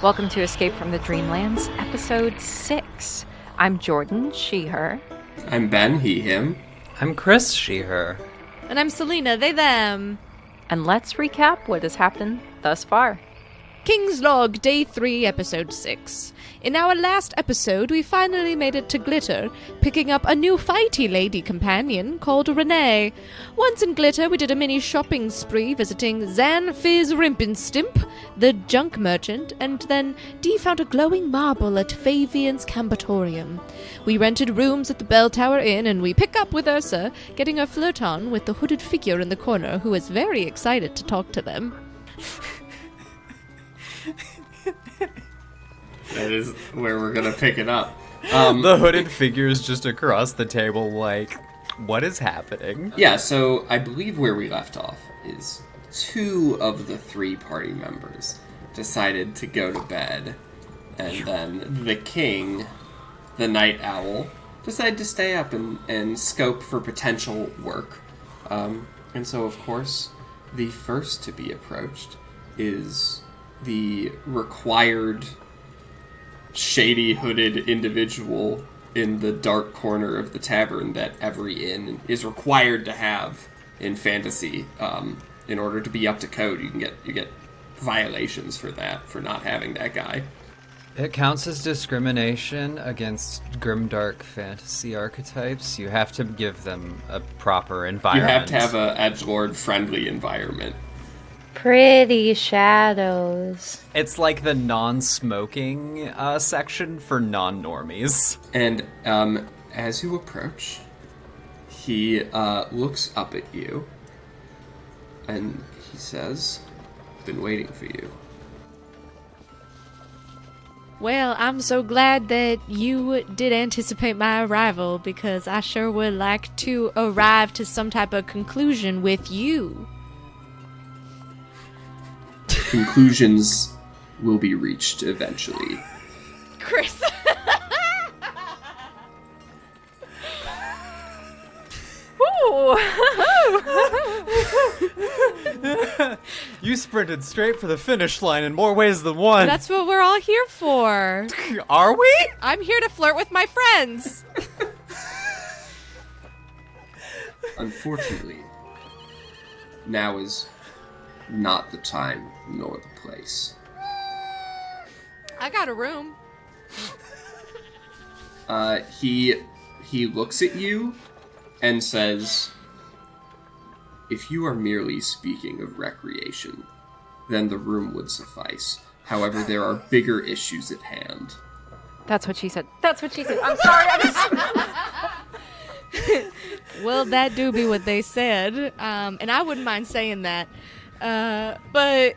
Welcome to Escape from the Dreamlands, Episode 6. I'm Jordan, she, her. I'm Ben, he, him. I'm Chris, she, her. And I'm Selena, they, them. And let's recap what has happened thus far. King's Log, Day 3, Episode 6. In our last episode, we finally made it to Glitter, picking up a new fighty lady companion called Renee. Once in Glitter, we did a mini shopping spree visiting Zan Fizz Rimpenstimp, the junk merchant, and then Dee found a glowing marble at Favian's Cambatorium. We rented rooms at the Bell Tower Inn, and we pick up with Ursa, getting a flirt on with the hooded figure in the corner, who is very excited to talk to them. That is where we're gonna pick it up. The hooded figure is just across the table like, what is happening? Yeah, so I believe where we left off is 2 of the 3 party members decided to go to bed, and then the king, the night owl, decided to stay up and scope for potential work. And so, of course, the first to be approached is the required shady hooded individual in the dark corner of the tavern that every inn is required to have in fantasy. In order to be up to code, you get violations for that, for not having that guy. It counts as discrimination against grimdark fantasy archetypes. You have to give them a proper environment. You have to have a edgelord friendly environment. Pretty shadows. It's like the non-smoking section for non-normies. And as you approach, he looks up at you, and he says, "Been waiting for you." Well, I'm so glad that you did anticipate my arrival, because I sure would like to arrive to some type of conclusion with you. Conclusions will be reached eventually. Chris. Ooh. You sprinted straight for the finish line in more ways than one. That's what we're all here for. Are we? I'm here to flirt with my friends. Unfortunately, now is not the time nor the place. I got a room. He looks at you and says, "If you are merely speaking of recreation, then the room would suffice. However, there are bigger issues at hand." That's what she said. That's what she said. I'm sorry. Well, that do be what they said. And I wouldn't mind saying that. But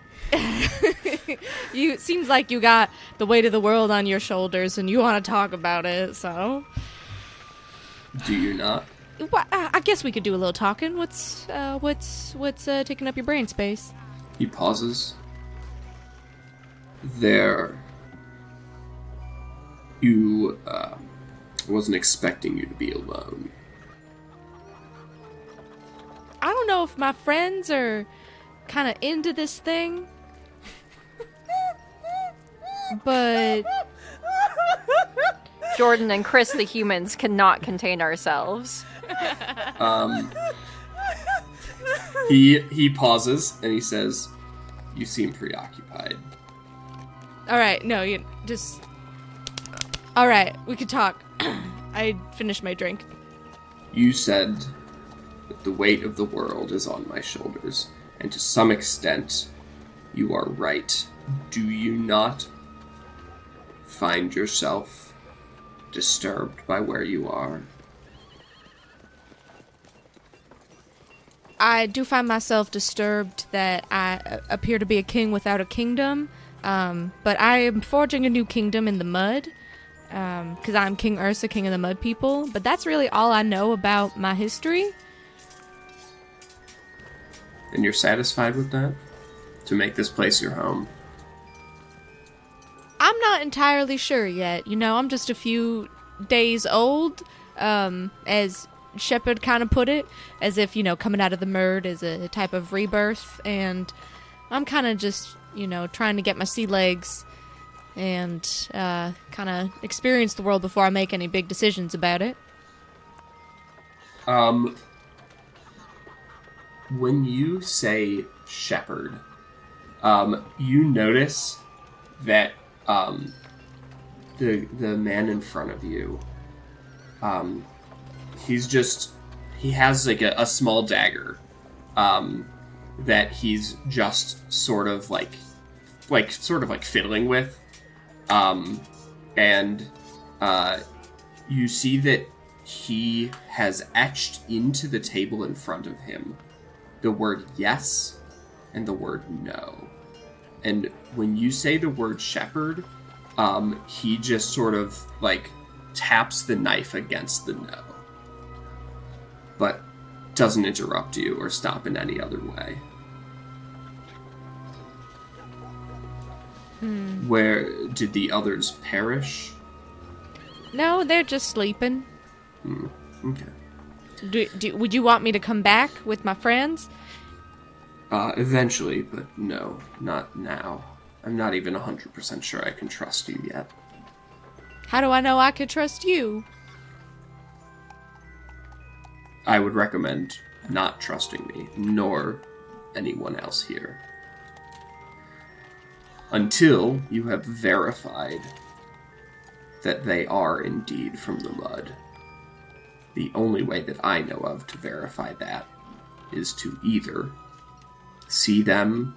it seems like you got the weight of the world on your shoulders and you want to talk about it, so. Do you not? Well, I guess we could do a little talking. What's taking up your brain space? He pauses. Wasn't expecting you to be alone. I don't know if my friends are kind of into this thing, but Jordan and Chris, the humans, cannot contain ourselves. He pauses and he says, "You seem preoccupied." all right, no, you just. All right, we could talk. I finished my drink. You said that the weight of the world is on my shoulders, and to some extent, you are right. Do you not find yourself disturbed by where you are? I do find myself disturbed that I appear to be a king without a kingdom, but I am forging a new kingdom in the mud, because I'm King Ursa, king of the mud people, but that's really all I know about my history. And you're satisfied with that? To make this place your home? I'm not entirely sure yet. You know, I'm just a few days old. as Shepard kind of put it, as if, coming out of the merd is a type of rebirth, and I'm kind of just, trying to get my sea legs and kind of experience the world before I make any big decisions about it. When you say shepherd, you notice that the man in front of you, he has like a small dagger that he's just sort of like fiddling with, and you see that he has etched into the table in front of him the word yes and the word no. And when you say the word shepherd, he just sort of like taps the knife against the no, but doesn't interrupt you or stop in any other way. Where did the others perish? No, they're just sleeping. Okay. Would you want me to come back with my friends? Eventually, but no, not now. I'm not even 100% sure I can trust you yet. How do I know I could trust you? I would recommend not trusting me, nor anyone else here. Until you have verified that they are indeed from the mud. The only way that I know of to verify that is to either see them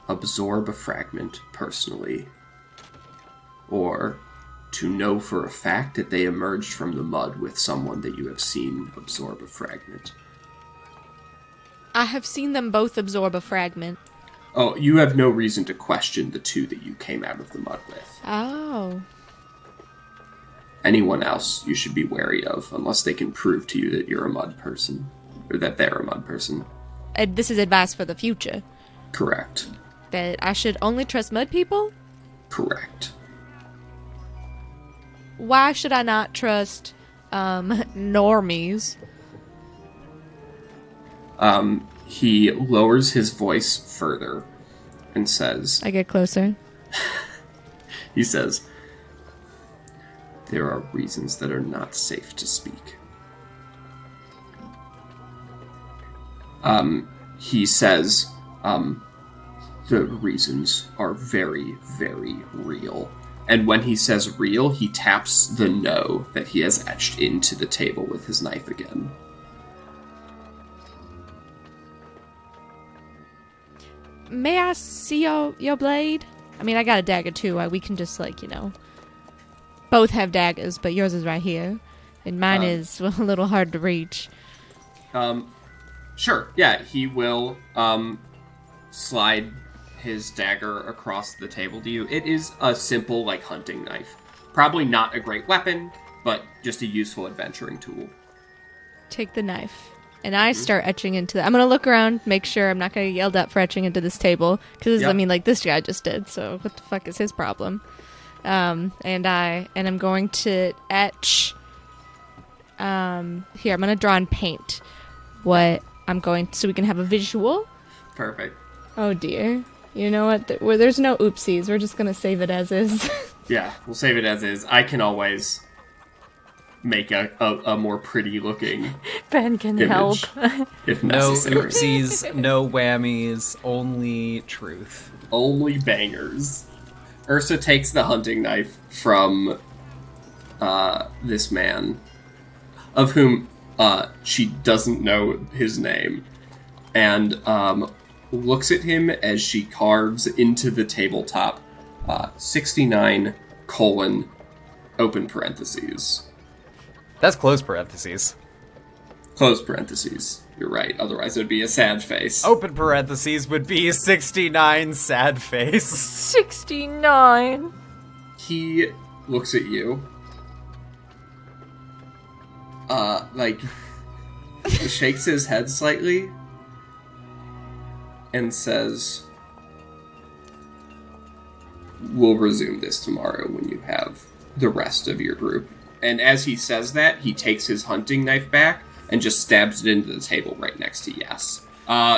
absorb a fragment personally, or to know for a fact that they emerged from the mud with someone that you have seen absorb a fragment. I have seen them both absorb a fragment. Oh, you have no reason to question the two that you came out of the mud with. Oh. Anyone else you should be wary of, unless they can prove to you that you're a mud person, or that they're a mud person. This is advice for the future. Correct. That I should only trust mud people? Correct. Why should I not trust, normies? He lowers his voice further and says... I get closer. He says, there are reasons that are not safe to speak. He says, the reasons are very, very real. And when he says real, he taps the no that he has etched into the table with his knife again. May I see your blade? I mean, I got a dagger too. We can just, both have daggers, but yours is right here. And mine is a little hard to reach. Sure. Yeah, he will slide his dagger across the table to you. It is a simple, hunting knife. Probably not a great weapon, but just a useful adventuring tool. Take the knife. And I start etching into I'm going to look around, make sure I'm not going to get yelled at for etching into this table. Because, this guy just did, so what the fuck is his problem? And I'm going to etch... here, I'm going to draw and paint what I'm going to, so we can have a visual. Perfect. Oh, dear. You know what? There's no oopsies. We're just going to save it as is. Yeah, we'll save it as is. I can always make a more pretty looking Ben can image help. if No necessary. oopsies, no whammies, only truth. Only bangers. Ursa takes the hunting knife from this man, of whom she doesn't know his name, and looks at him as she carves into the tabletop 69 colon open parentheses. That's close parentheses. Close parentheses. You're right. Otherwise, it would be a sad face. Open parentheses would be 69 sad face. 69. He looks at you. Shakes his head slightly and says, we'll resume this tomorrow when you have the rest of your group And as he says that, he takes his hunting knife back and just stabs it into the table right next to Yes.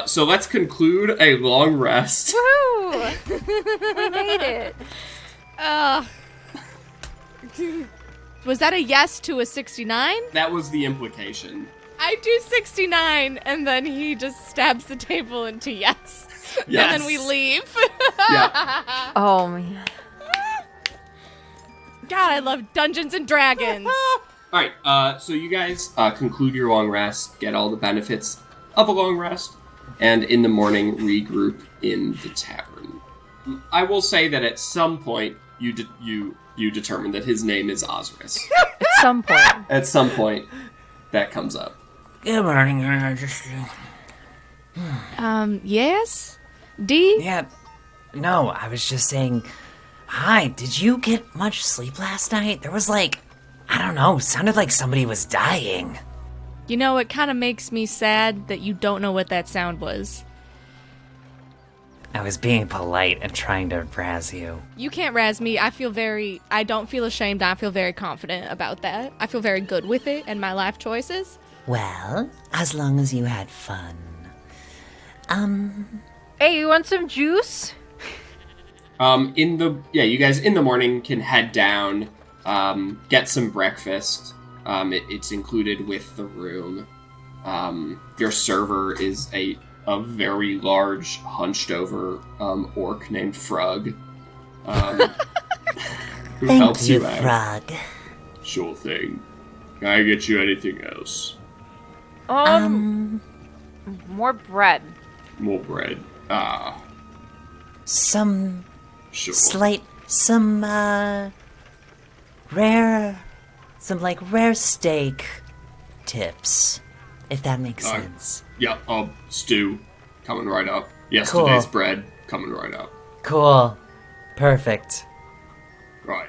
So let's conclude a long rest. Woo! We made it. Was that a yes to a 69? That was the implication. I do 69, and then he just stabs the table into yes. Yes. And then we leave. Yeah. Oh, man. God, I love Dungeons and Dragons. Alright, so you guys conclude your long rest, get all the benefits of a long rest, and in the morning regroup in the tavern. I will say that at some point you determine that his name is Osiris. At some point. At some point, that comes up. Good morning. Yes? D? Yeah. No, I was just saying, hi, did you get much sleep last night? There was I don't know, sounded like somebody was dying. You know, it kind of makes me sad that you don't know what that sound was. I was being polite and trying to razz you. You can't razz me. I don't feel ashamed. I feel very confident about that. I feel very good with it and my life choices. Well, as long as you had fun. Hey, you want some juice? You guys in the morning can head down, get some breakfast. It's included with the room. Your server is a very large, hunched over orc named Frug. Who helps Thank you, out. Frog. Sure thing. Can I get you anything else? More bread. More bread. Some Sure. rare steak tips, if that makes sense. Yeah, stew. Coming right up. Yesterday's Cool. bread. Coming right up. Cool. Perfect. Right.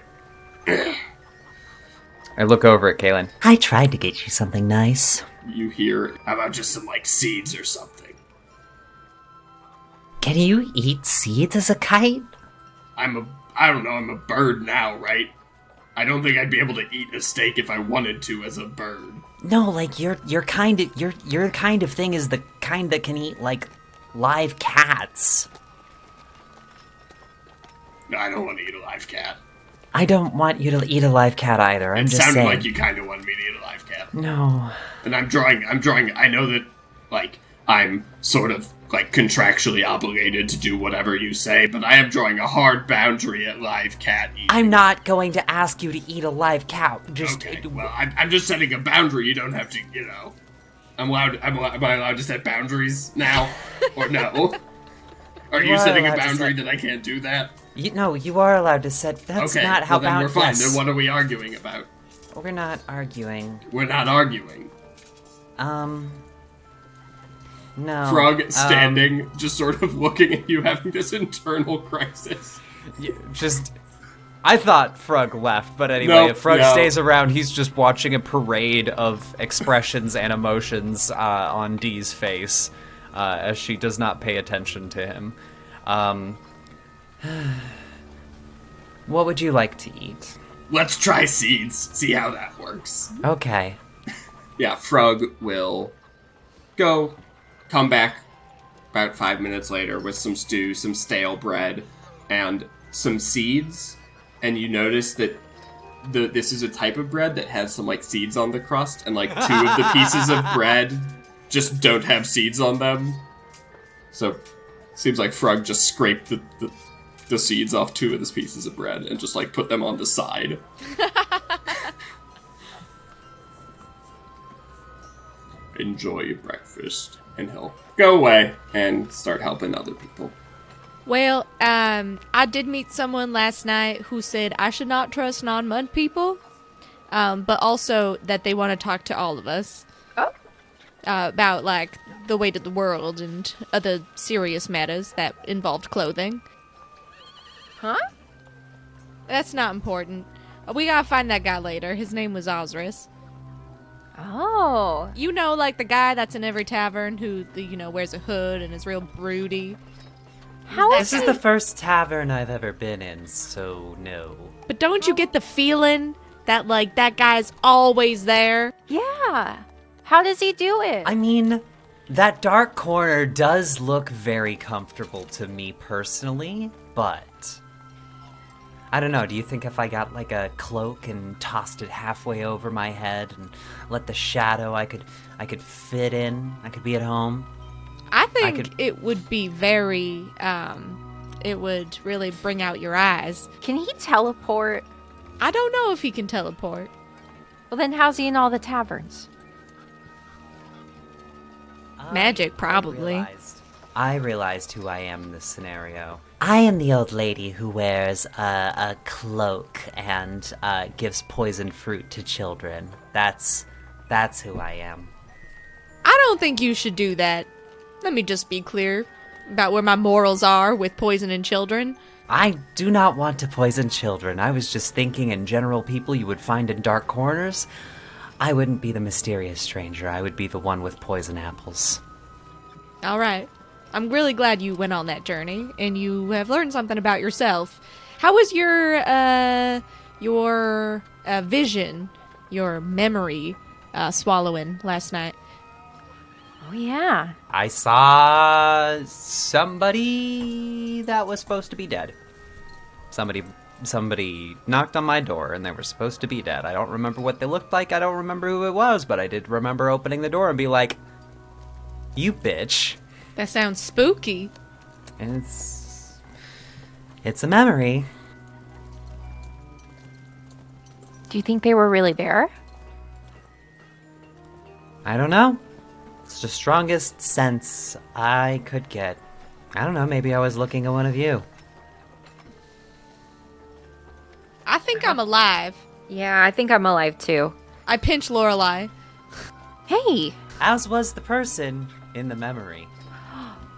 I look over at Kaylin. I tried to get you something nice. You hear, how about just some, seeds or something? Can you eat seeds as a kite? I don't know, I'm a bird now, right? I don't think I'd be able to eat a steak if I wanted to as a bird. No, your kind of thing is the kind that can eat live cats. No, I don't want to eat a live cat. I don't want you to eat a live cat either. I'm It just sounded saying. like you kind of wanted me to eat a live cat. No. And I'm drawing, I know that, I'm sort of, contractually obligated to do whatever you say, but I am drawing a hard boundary at live cat eating. I'm not going to ask you to eat a live cat. Okay, well, I'm just setting a boundary. You don't have to, am I allowed to set boundaries now? Or no? Are you You are setting a allowed to boundary set- that I can't do that? You are allowed to set. That's Okay, not how well, then we're fine. boundaries. Then what are we arguing about? We're not arguing. We're not arguing. No. Frog standing, just sort of looking at you, having this internal crisis. I thought Frug left, but anyway, Nope, if Frug no. stays around, he's just watching a parade of expressions and emotions on Dee's face as she does not pay attention to him. What would you like to eat? Let's try seeds. See how that works. Okay. Yeah, Frog will come back about 5 minutes later with some stew, some stale bread, and some seeds. And you notice that this is a type of bread that has some seeds on the crust, and 2 of the pieces of bread just don't have seeds on them. So seems like Frog just scraped the seeds off 2 of his pieces of bread and just put them on the side. Enjoy your breakfast. And he'll go away and start helping other people. Well, I did meet someone last night who said I should not trust non-mud people, but also that they want to talk to all of us. Oh. About, the weight of the world and other serious matters that involved clothing. Huh? That's not important. We gotta find that guy later. His name was Osiris. Oh. You know, the guy that's in every tavern who, wears a hood and is real broody. How This is the first tavern I've ever been in, so no. But don't you get the feeling That, that guy's always there? Yeah. How does he do it? I mean, that dark corner does look very comfortable to me personally, but I don't know, do you think if I got like a cloak and tossed it halfway over my head and let the shadow I could fit in, I could be at home? I think it would be very it would really bring out your eyes. Can he teleport? I don't know if he can teleport. Well, then how's he in all the taverns? Magic, probably. I realized who I am in this scenario. I am the old lady who wears a cloak and gives poisoned fruit to children. That's who I am. I don't think you should do that. Let me just be clear about where my morals are with poisoning children. I do not want to poison children. I was just thinking in general people you would find in dark corners. I wouldn't be the mysterious stranger. I would be the one with poison apples. All right. I'm really glad you went on that journey and you have learned something about yourself. How was your vision, your memory swallowing last night? Oh, yeah. I saw somebody that was supposed to be dead. Somebody knocked on my door and they were supposed to be dead. I don't remember what they looked like. I don't remember who it was, but I did remember opening the door and be like, "You bitch." That sounds spooky. And it's a memory. Do you think they were really there? I don't know. It's the strongest sense I could get. I don't know, maybe I was looking at one of you. I think I'm alive. Yeah, I think I'm alive too. I pinch Lorelei. Hey! As was the person in the memory.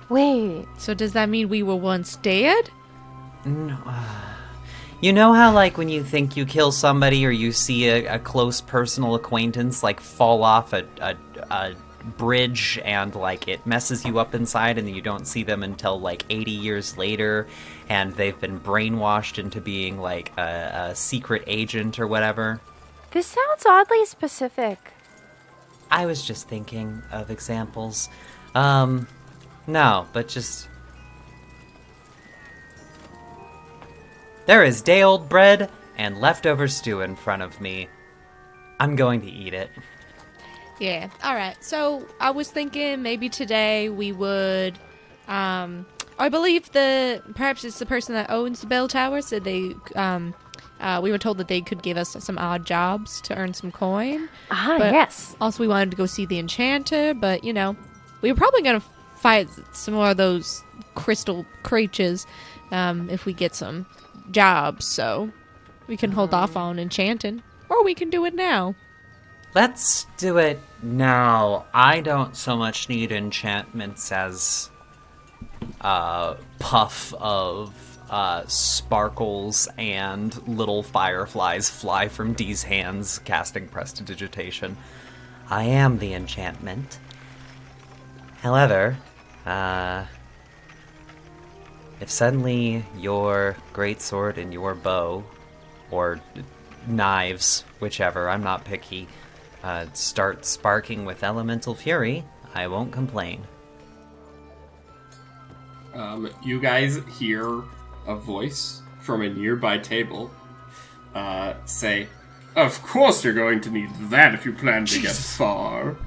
Wait. So does that mean we were once dead? No. You know how, like, when you think you kill somebody or you see a close personal acquaintance, like, fall off a bridge and, like, it messes you up inside and you don't see them until, like, 80 years later and they've been brainwashed into being, like, a secret agent or whatever? This sounds oddly specific. I was just thinking of examples. No, but just... There is day-old bread and leftover stew in front of me. I'm going to eat it. Yeah. All right. So I was thinking maybe today we would, I believe perhaps it's the person that owns the bell tower said we were told that they could give us some odd jobs to earn some coin. But yes. Also we wanted to go see the enchanter, but we were probably going to fight some more of those crystal creatures if we get some jobs, so we can hold off on enchanting, or we can do it now. Let's do it now. I don't so much need enchantments as a puff of sparkles and little fireflies fly from Dee's hands casting prestidigitation. I am the enchantment. However, if suddenly your greatsword and your bow, or knives, whichever, I'm not picky, start sparking with elemental fury, I won't complain. You guys hear a voice from a nearby table say, "Of course you're going to need that if you plan to get far."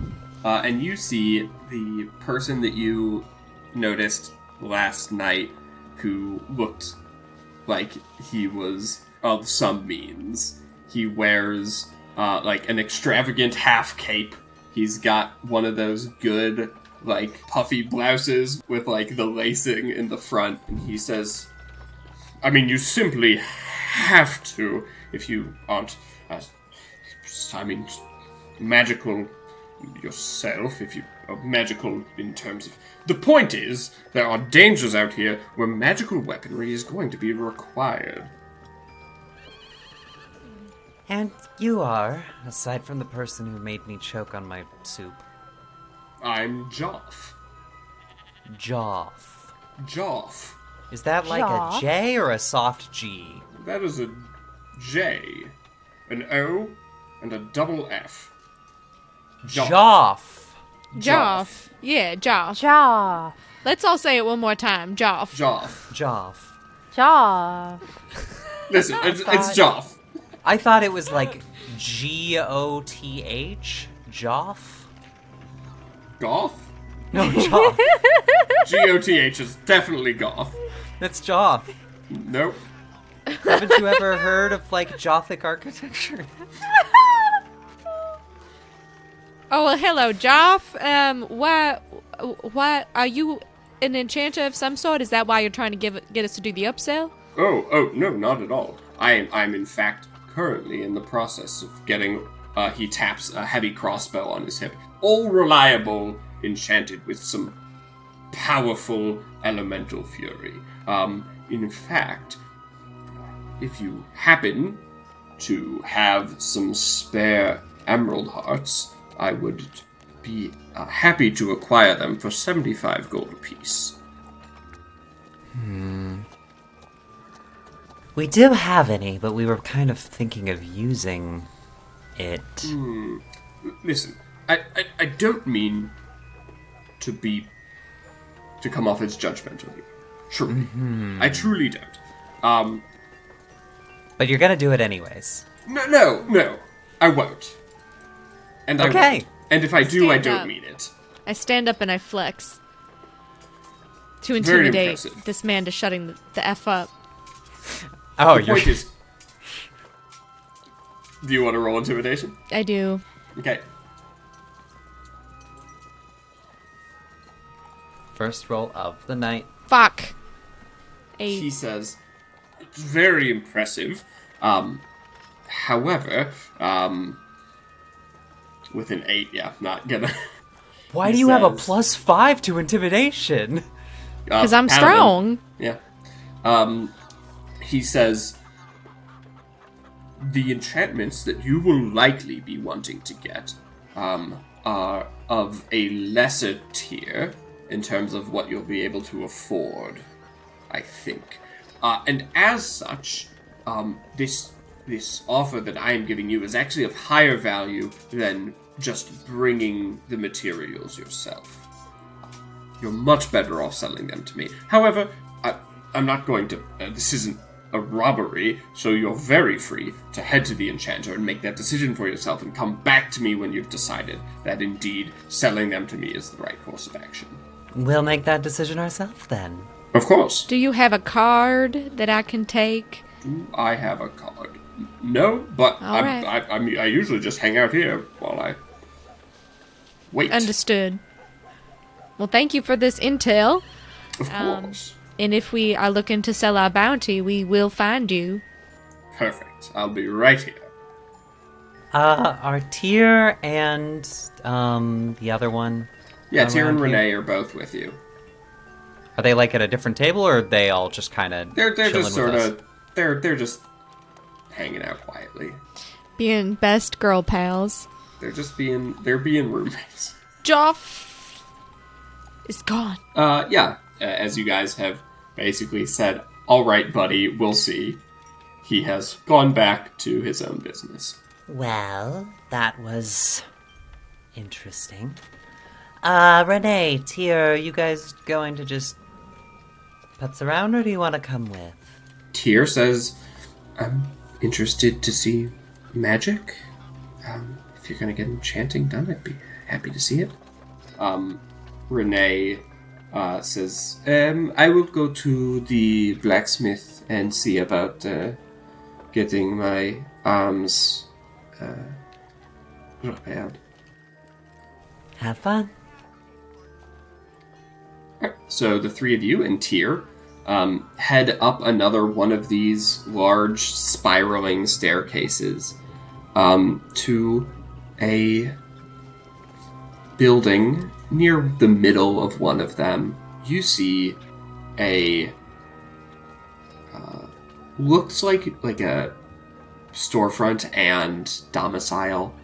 And you see the person that you noticed last night who looked like he was of some means. He wears like an extravagant half cape. He's got one of those good like puffy blouses with like the lacing in the front, and he says, "I mean, you simply have to if you aren't magical yourself, if you are magical in terms of... The point is, there are dangers out here where magical weaponry is going to be required." And you are, aside from the person who made me choke on my soup. I'm Joff. Joff. Joff. Is that like Joff? a J or a soft G? That is a J. an O, and a double F. Joff. Joff. Yeah, Joff. Joff. Let's all say it one more time. Joff. Joff. Joff. Joff. Listen, it's Joff. I thought it was like Goth. Joff? Goth? No, Joff. Goth is definitely goth. That's Joff. Nope. Haven't you ever heard of like Jothic architecture? Oh, well, hello, Joff. Why are you an enchanter of some sort? Is that why you're trying to get us to do the upsell? Oh, no, not at all. I'm in fact currently in the process of getting, he taps a heavy crossbow on his hip. All reliable, enchanted with some powerful elemental fury. In fact, if you happen to have some spare emerald hearts, I would be happy to acquire them for 75 gold apiece. We do have any, but we were kind of thinking of using it. Listen, I don't mean to come off as judgmental here. Truly. I truly don't. But you're gonna do it anyways. No, I won't. And I Okay. won't. And if I do, I Stand don't up. mean it. I stand up and I flex to Very intimidate impressive. this man to shutting the F up. Oh, The point is... Do you want to roll intimidation? I do. Okay. First roll of the night. Fuck. He 8. says, it's very impressive. However, with an 8, yeah, not gonna... Why He do you have a says- +5 to intimidation? Because I'm Paladin. strong. Yeah. He says, the enchantments that you will likely be wanting to get are of a lesser tier in terms of what you'll be able to afford, I think. And as such, this offer that I am giving you is actually of higher value than just bringing the materials yourself. You're much better off selling them to me. However, I'm not going to... this isn't a robbery, so you're very free to head to the enchanter and make that decision for yourself and come back to me when you've decided that indeed selling them to me is the right course of action. We'll make that decision ourselves then. Of course. Do you have a card that I can take? Do I have a card? No, but All right. I usually just hang out here while I wait. Understood. Well, thank you for this intel. Of course. And if we are looking to sell our bounty, we will find you. Perfect. I'll be right here. Are Tyr and the other one? Yeah, Tyr and around here? Renee are both with you. Are they like at a different table, or are they all just kind of They're chilling just with sort us? of they're just hanging out quietly. Being best girl pals. They're being roommates. Joff is gone. As you guys have basically said, all right, buddy, we'll see. He has gone back to his own business. Well, that was interesting. Renee, Tyr, you guys going to just putz around, or do you want to come with? Tyr says, I'm interested to see magic. If you're going to get enchanting done, I'd be happy to see it. Renee says, I will go to the blacksmith and see about getting my arms repaired. Have fun. So the three of you and Tyr head up another one of these large spiraling staircases to a building. Near the middle of one of them, you see a looks like a storefront and domicile,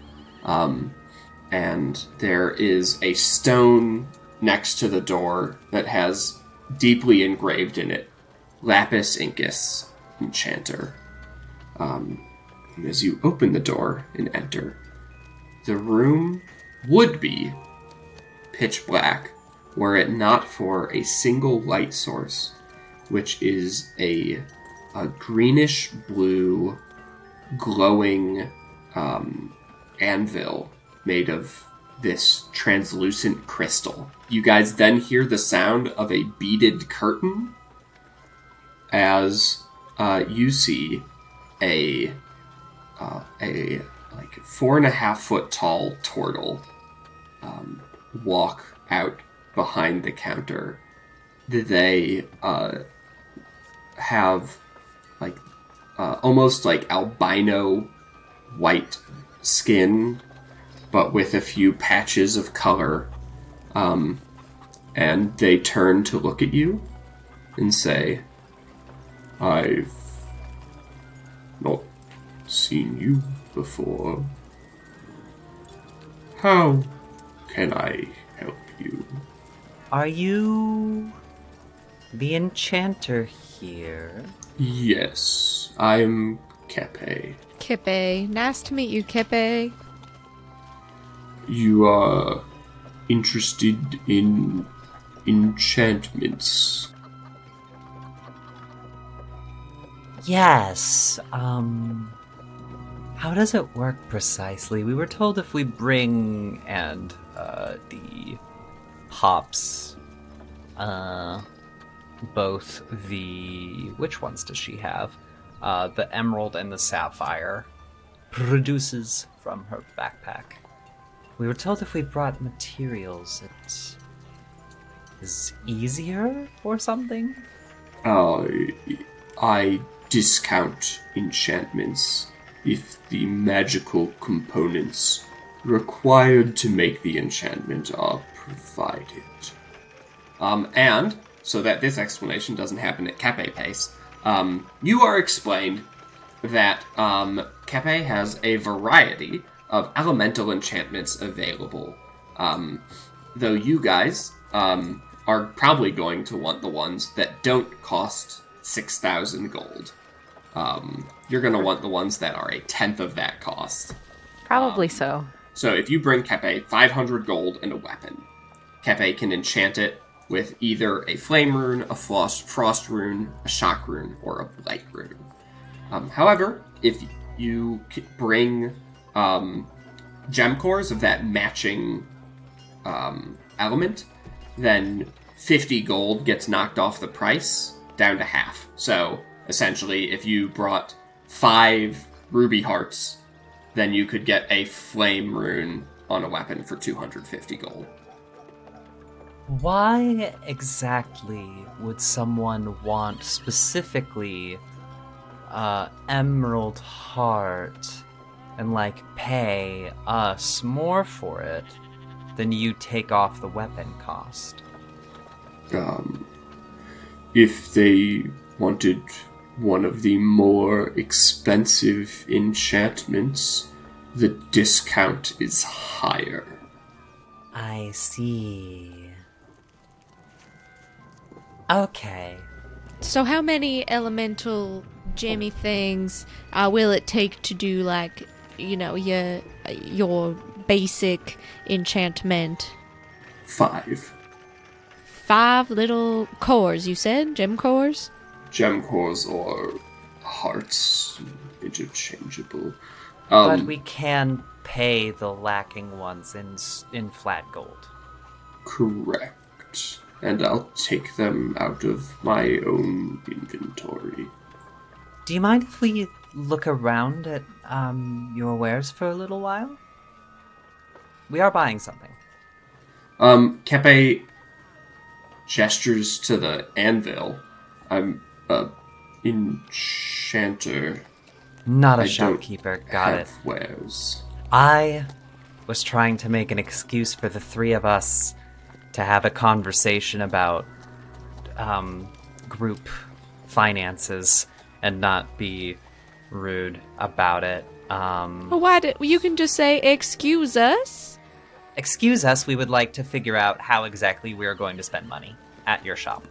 and there is a stone next to the door that has deeply engraved in it Lapis Incus Enchanter. As you open the door and enter, the room would be pitch black were it not for a single light source, which is a greenish blue glowing anvil made of this translucent crystal. You guys then hear the sound of a beaded curtain as you see a like 4.5 foot tall turtle walk out behind the counter. They have like almost like albino white skin, but with a few patches of color. And they turn to look at you and say, "I've not seen you before. How can I help you?" Are you the enchanter here? Yes, I'm Kepe. Kippe. Nice to meet you, Kippe. You are interested in enchantments? Yes, how does it work precisely? We were told if we bring the hops, both the... which ones does she have? The emerald and the sapphire produces from her backpack. We were told if we brought materials, it is easier or something? I discount enchantments if the magical components required to make the enchantment are provided. And, so that this explanation doesn't happen at Kepe pace, you are explained that Kepe has a variety of elemental enchantments available. Though you guys are probably going to want the ones that don't cost 6,000 gold. You're going to want the ones that are a tenth of that cost. Probably so. So if you bring Kepe 500 gold and a weapon, Kepe can enchant it with either a flame rune, a frost rune, a shock rune, or a blight rune. However, if you bring gem cores of that matching element, then 50 gold gets knocked off the price down to half. So essentially, if you brought 5 ruby hearts, then you could get a flame rune on a weapon for 250 gold. Why exactly would someone want specifically Emerald Heart and pay us more for it than you take off the weapon cost? If they wanted one of the more expensive enchantments, the discount is higher. I see. Okay. So how many elemental jammy things will it take to do, your basic enchantment? 5. 5 little cores, you said? Gem cores? Gem cores or hearts, interchangeable. But we can pay the lacking ones in flat gold. Correct. And I'll take them out of my own inventory. Do you mind if we look around at your wares for a little while? We are buying something. Kepe gestures to the anvil. I'm a enchanter. Not a I shopkeeper, got it. Wares. I was trying to make an excuse for the 3 of us to have a conversation about group finances and not be rude about it. You can just say, excuse us? Excuse us, we would like to figure out how exactly we are going to spend money at your shop.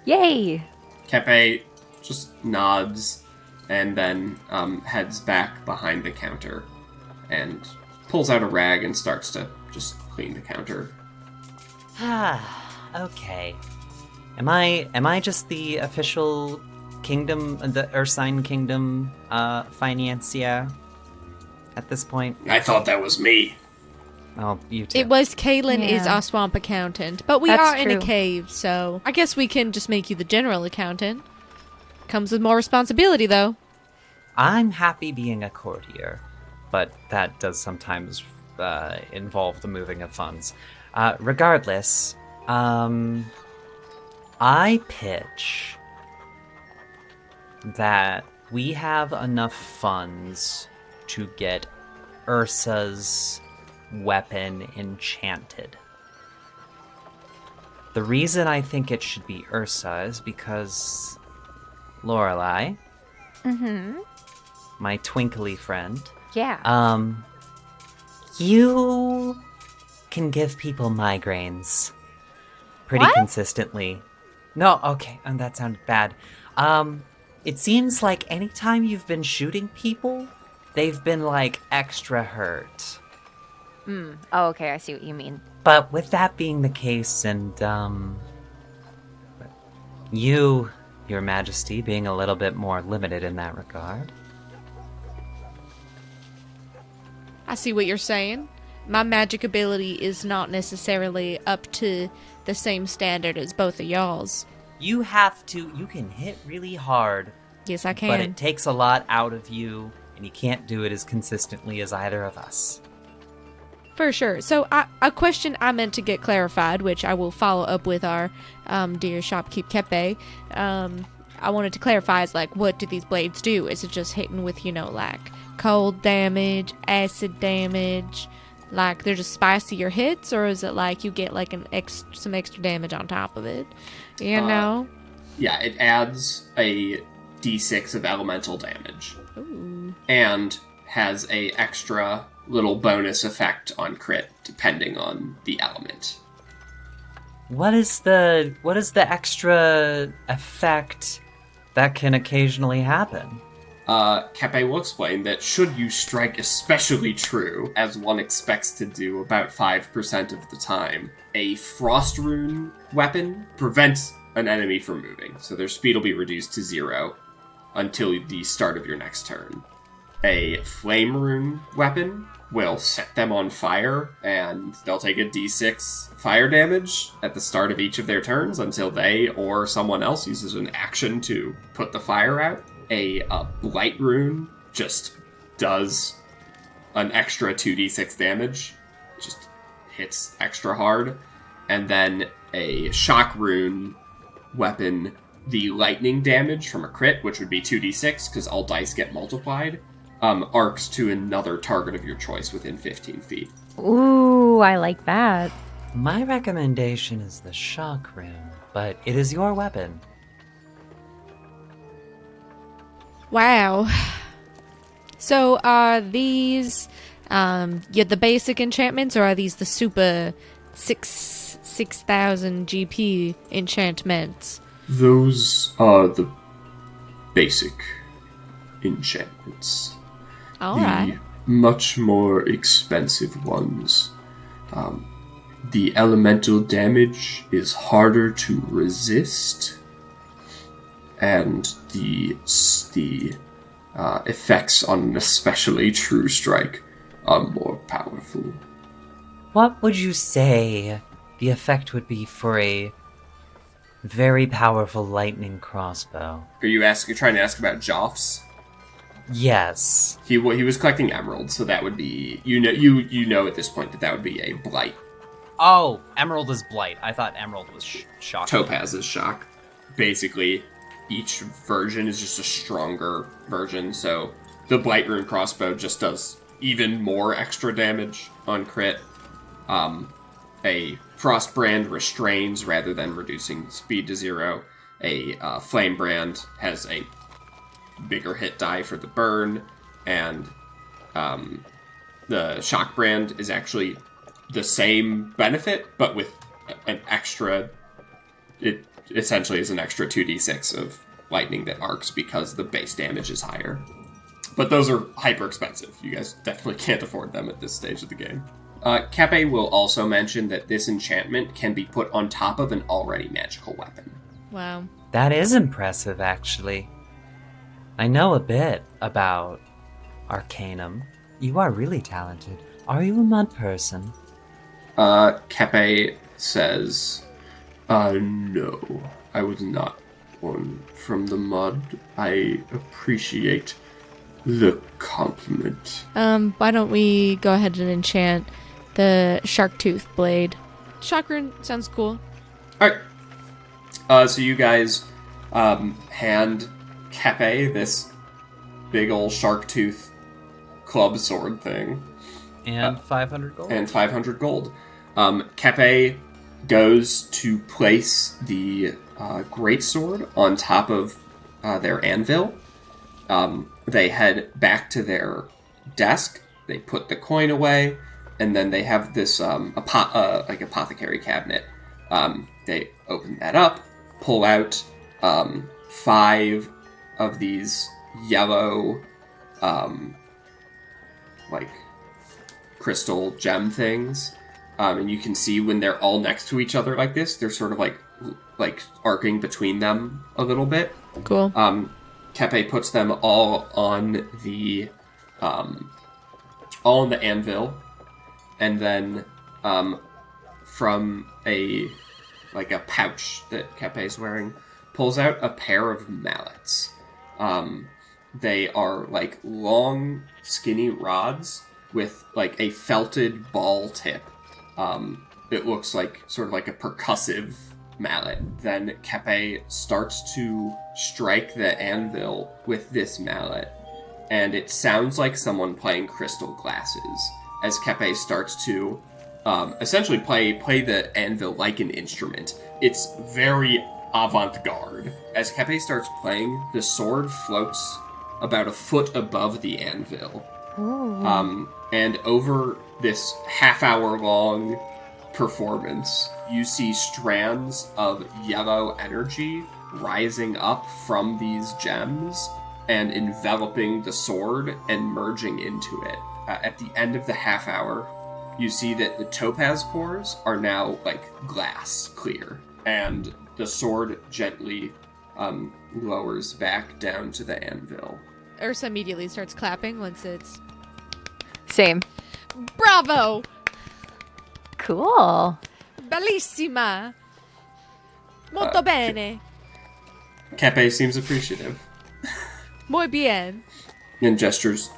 Yay! Kepe just nods and then heads back behind the counter and pulls out a rag and starts to just clean the counter. Okay. Am I just the official kingdom, the Ursine Kingdom financier at this point? I thought that was me. Oh, you too. It was Kaylin is Yeah. our swamp accountant, but we That's are in a true. cave, so I guess we can just make you the general accountant. Comes with more responsibility, though. I'm happy being a courtier, but that does sometimes involve the moving of funds. Regardless, I pitch that we have enough funds to get Ursa's weapon enchanted. The reason I think it should be Ursa is because Lorelei, my twinkly friend, Yeah. you can give people migraines pretty What? consistently. No, okay, and that sounded bad. It seems like anytime you've been shooting people, they've been like extra hurt. Oh, okay. I see what you mean. But with that being the case, and you, Your Majesty, being a little bit more limited in that regard. I see what you're saying. My magic ability is not necessarily up to the same standard as both of y'all's. You can hit really hard, Yes, I can. but it takes a lot out of you, and you can't do it as consistently as either of us. For sure. So, a question I meant to get clarified, which I will follow up with our dear shopkeep Kepe. I wanted to clarify is like, what do these blades do? Is it just hitting with, like cold damage, acid damage? Like they're just spicier hits, or is it like you get like some extra damage on top of it? You know? Yeah, it adds a d6 of elemental damage. Ooh. And has a extra little bonus effect on crit depending on the element. What is the extra effect that can occasionally happen? Kepe will explain that should you strike especially true, as one expects to do about 5% of the time, a frost rune weapon prevents an enemy from moving, so their speed will be reduced to 0 until the start of your next turn. A flame rune weapon will set them on fire, and they'll take a d6 fire damage at the start of each of their turns until they or someone else uses an action to put the fire out. A light rune just does an extra 2d6 damage, just hits extra hard. And then a shock rune weapon, the lightning damage from a crit, which would be 2d6 because all dice get multiplied, arcs to another target of your choice within 15 feet. Ooh, I like that. My recommendation is the shock rune, but it is your weapon. Wow. So are these the basic enchantments, or are these the super 6,000 GP enchantments? Those are the basic enchantments. All right. Much more expensive ones. The elemental damage is harder to resist, and the effects on an especially true strike are more powerful. What would you say the effect would be for a very powerful lightning crossbow? Are you trying to ask about Joffs? Yes. He was collecting emeralds, so that would be you know at this point that would be a blight. Oh, Emerald is Blight. I thought Emerald was Shock. Topaz is shock. Basically, each version is just a stronger version, so the Blight Rune crossbow just does even more extra damage on crit. A Frost Brand restrains rather than reducing speed to 0. A Flame Brand has a bigger hit die for the burn, and the Shock Brand is actually the same benefit, but with an extra... It essentially is an extra 2d6 lightning that arcs because the base damage is higher. But those are hyper expensive. You guys definitely can't afford them at this stage of the game. Kepe will also mention that this enchantment can be put on top of an already magical weapon. Wow. That is impressive, actually. I know a bit about Arcanum. You are really talented. Are you a mud person? Kepe says, no, I was not born from the mud. I appreciate the compliment. Why don't we go ahead and enchant the shark tooth blade? Chakra sounds cool. Alright. So you guys hand Kepe this big ol' shark tooth club sword thing. And 500 gold. And 500 gold. Kepe goes to place the greatsword on top of their anvil. They head back to their desk. They put the coin away, and then they have this like apothecary cabinet. They open that up, pull out 5 of these yellow, like crystal gem things, and you can see when they're all next to each other like this, they're sort of like arcing between them a little bit. Cool. Kepe puts them all on the anvil, and then from a pouch that Kepe's wearing, pulls out a pair of mallets. They are like long, skinny rods with like a felted ball tip. It looks like sort of like a percussive mallet. Then Kepe starts to strike the anvil with this mallet, and it sounds like someone playing crystal glasses as Kepe starts to essentially play the anvil like an instrument. It's very avant-garde. As Kepe starts playing, the sword floats about a foot above the anvil. And over this half-hour-long performance, you see strands of yellow energy rising up from these gems and enveloping the sword and merging into it. At the end of the half hour, you see that the topaz cores are now like glass clear, and the sword gently lowers back down to the anvil. Ursa immediately starts clapping once it's... Same. Bravo! Cool. Bellissima! Molto bene! Kepe seems appreciative Muy bien. and gestures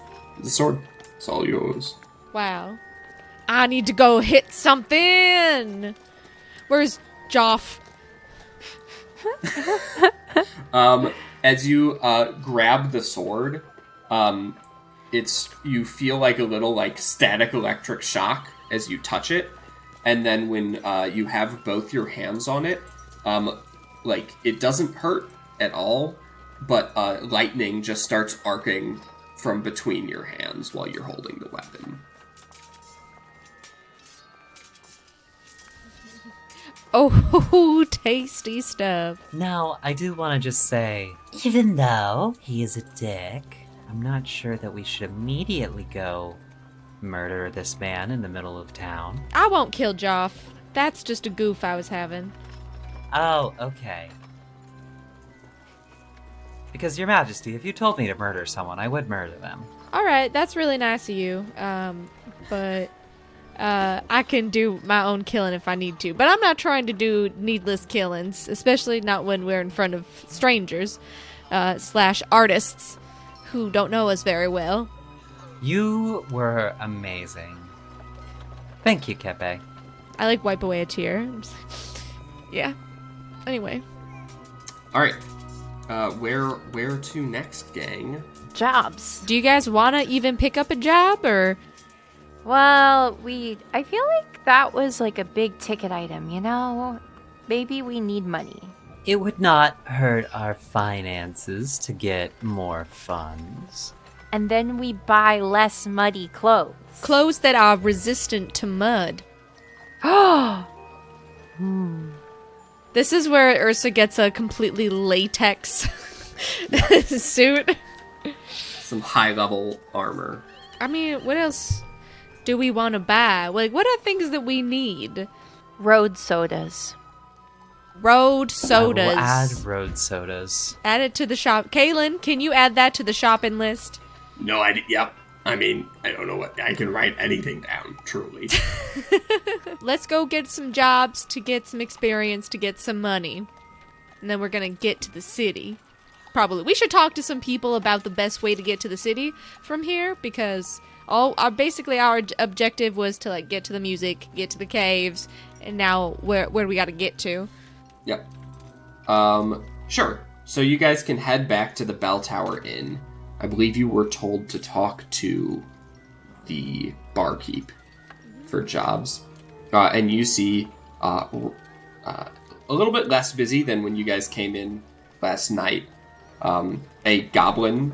the sword. It's all yours. Wow. I need to go hit something! Where's Joff? As you grab the sword, you feel like a little like static electric shock as you touch it, and then when you have both your hands on it, like it doesn't hurt at all, but lightning just starts arcing from between your hands while you're holding the weapon. Oh, tasty stuff. Now, I do want to just say, even though he is a dick, I'm not sure that we should immediately go murder this man in the middle of town. I won't kill Joff. That's just a goof I was having. Oh, okay. Because, Your Majesty, if you told me to murder someone, I would murder them. Alright, that's really nice of you. But I can do my own killing if I need to. But I'm not trying to do needless killings, especially not when we're in front of strangers, / artists who don't know us very well. You were amazing. Thank you, Kepe. I like wipe away a tear. Yeah. Anyway. All right. Where to next, gang? Jobs. Do you guys want to even pick up a job, or? Well, I feel like that was like a big ticket item, you know? Maybe we need money. It would not hurt our finances to get more funds. And then we buy less muddy clothes. Clothes that are resistant to mud. This is where Ursa gets a completely latex suit. Some high-level armor. I mean, what else do we want to buy? Like, what are things that we need? Road sodas. Road sodas. I will add road sodas. Add it to the shop. Kaylin, can you add that to the shopping list? No, yep. I mean, I don't know what, I can write anything down, truly. Let's go get some jobs to get some experience to get some money. And then we're gonna get to the city. Probably. We should talk to some people about the best way to get to the city from here, because basically our objective was to like get to the music, get to the caves, and now where we gotta get to. Yep. Sure. So you guys can head back to the Bell Tower Inn. I believe you were told to talk to the barkeep for jobs. And you see a little bit less busy than when you guys came in last night. A goblin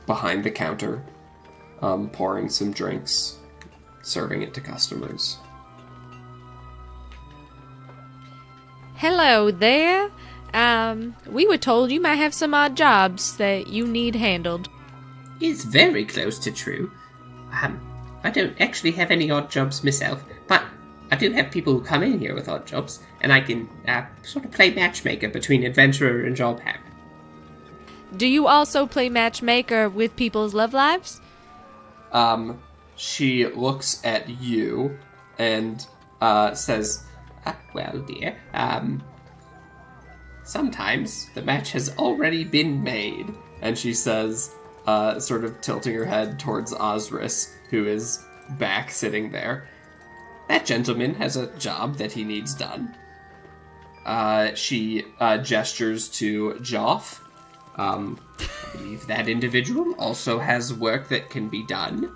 behind the counter, pouring some drinks, serving it to customers. Hello there. We were told you might have some odd jobs that you need handled. Is very close to true. I don't actually have any odd jobs myself, but I do have people who come in here with odd jobs, and I can sort of play matchmaker between adventurer and job hack. Do you also play matchmaker with people's love lives? She looks at you and says, Well, dear, sometimes the match has already been made. and she says, sort of tilting her head towards Osris, who is back sitting there, that gentleman has a job that he needs done. She gestures to Joff. I believe that individual also has work that can be done.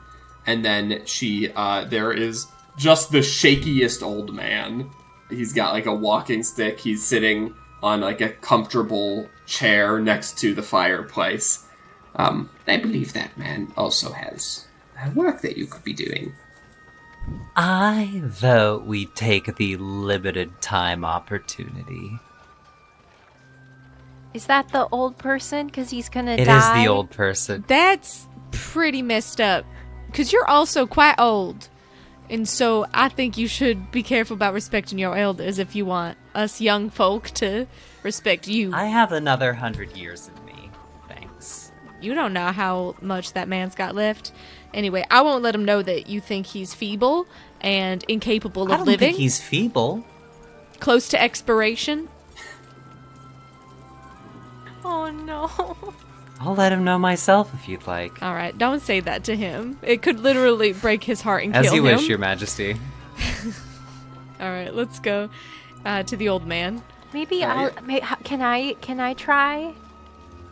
And then there is just the shakiest old man. He's got like a walking stick. He's sitting on like a comfortable chair next to the fireplace. I believe that man also has work that you could be doing. I vote we take the limited time opportunity. Is that the old person? Because he's gonna It die. is the old person. That's pretty messed up. Because you're also quite old. And so I think you should be careful about respecting your elders if you want us young folk to respect you. I have another 100 years in me. Thanks. You don't know how much that man's got left. Anyway, I won't let him know that you think he's feeble and incapable I of don't living. think he's feeble. Close to expiration. Oh no. I'll let him know myself if you'd like. All right, don't say that to him. It could literally break his heart and As kill you him. wish, Your Majesty. All right, let's go to the old man. Maybe Alright. can I try?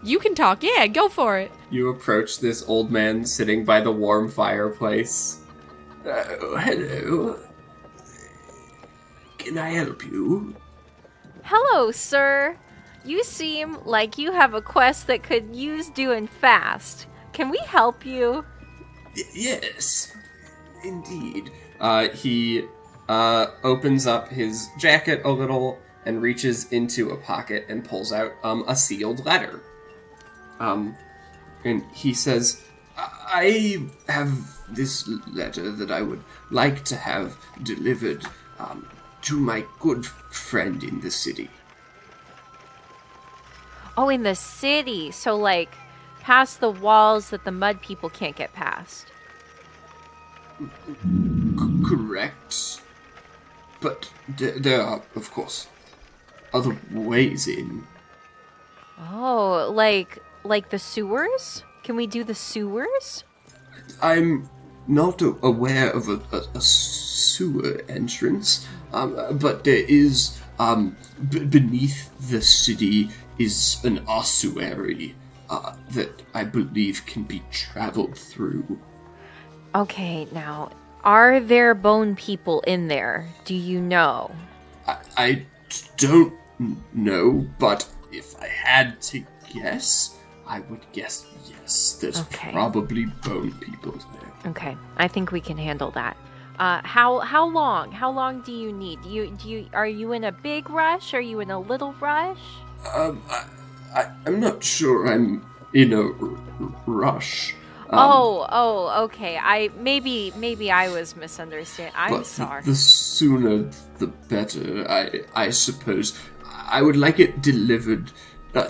You can talk. Yeah, go for it. You approach this old man sitting by the warm fireplace. Oh, hello. Can I help you? Hello, sir. You seem like you have a quest that could use doing fast. Can we help you? Yes, indeed. He opens up his jacket a little and reaches into a pocket and pulls out a sealed letter. And he says, I have this letter that I would like to have delivered to my good friend in the city. Oh, in the city. So, like, past the walls that the mud people can't get past. Correct. But there are, of course, other ways in. Oh, like the sewers? Can we do the sewers? I'm not aware of a sewer entrance, but there is, beneath the city is an ossuary that I believe can be traveled through. Okay, now, are there bone people in there? Do you know? I don't know, but if I had to guess, I would guess yes. There's Okay. probably bone people there. Okay, I think we can handle that. How long? How long do you need? Are you in a big rush? Are you in a little rush? I'm not sure I'm in a rush. Okay. Maybe I was misunderstanding. I'm But sorry. the sooner the better, I suppose. I would like it delivered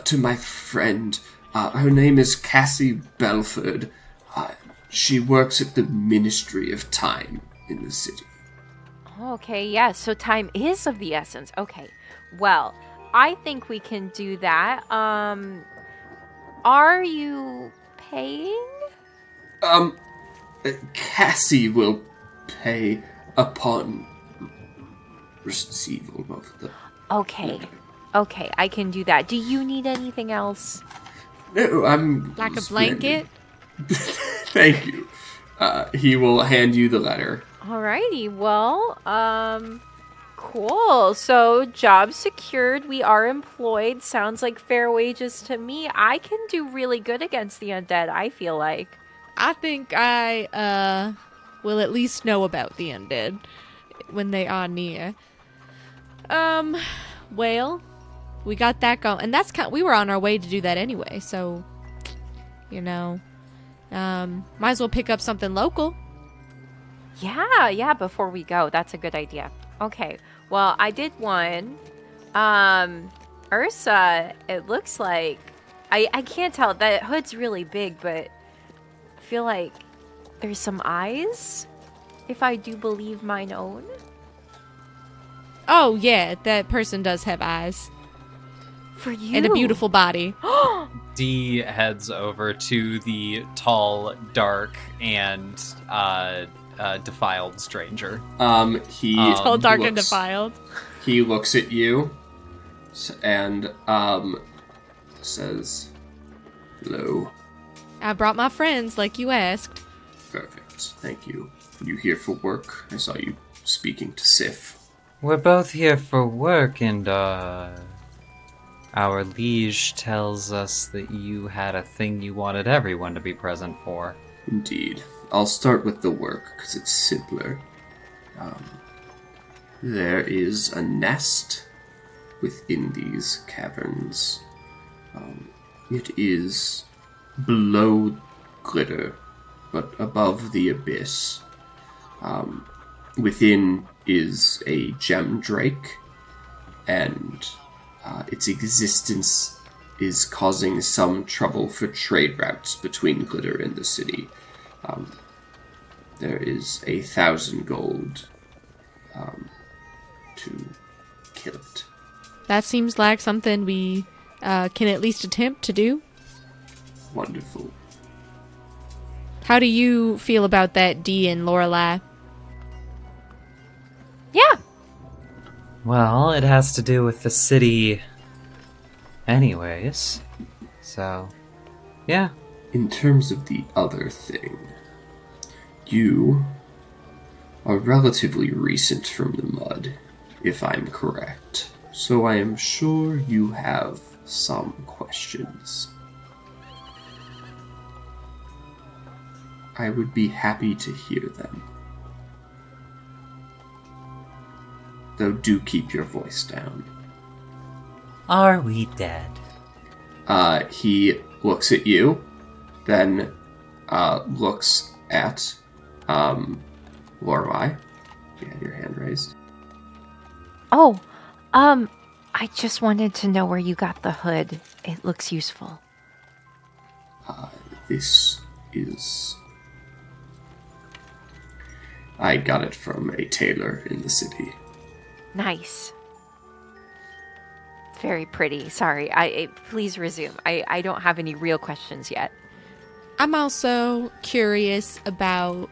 to my friend. Her name is Cassie Belford. She works at the Ministry of Time in the city. Okay, yeah, so time is of the essence. Okay. Well, I think we can do that. Are you paying? Cassie will pay upon receival of the... Okay. Okay, I can do that. Do you need anything else? No, I'm... Like a splendid. blanket? Thank you. He will hand you the letter. Alrighty, well, cool. So, job secured, we are employed. Sounds like fair wages to me. I can do really good against the undead, I feel like. I think I will at least know about the undead when they are near. Well, we got that going, and we were on our way to do that anyway, so might as well pick up something local. Yeah, before we go. That's a good idea. Okay, well, I did one. Ursa, it looks like... I can't tell. That hood's really big, but I feel like there's some eyes, if I do believe mine own. Oh, yeah, that person does have eyes. For you. And a beautiful body. D heads over to the tall, dark, and defiled stranger. He Tall, dark, and looks- defiled. He looks at you and says, "Hello." I brought my friends like you asked. Perfect. Thank you. You here for work? I saw you speaking to Sif. We're both here for work, and our liege tells us that you had a thing you wanted everyone to be present for. Indeed. I'll start with the work, because it's simpler. There is a nest within these caverns. It is below glitter, but above the abyss. Within is a gem drake, and its existence is causing some trouble for trade routes between glitter and the city. There is 1,000 gold to kill it. That seems like something we can at least attempt to do. Wonderful. How do you feel about that, Dee and Lorelai? Yeah. Well, it has to do with the city anyways. So, yeah. In terms of the other thing, you are relatively recent from the mud, if I'm correct. So I am sure you have some questions. I would be happy to hear them. Though do keep your voice down. Are we dead? He looks at you, then looks at Lorelai. You had your hand raised. Oh, I just wanted to know where you got the hood. It looks useful. This is... I got it from a tailor in the city. Nice. It's very pretty. Sorry. Please resume. I don't have any real questions yet. I'm also curious about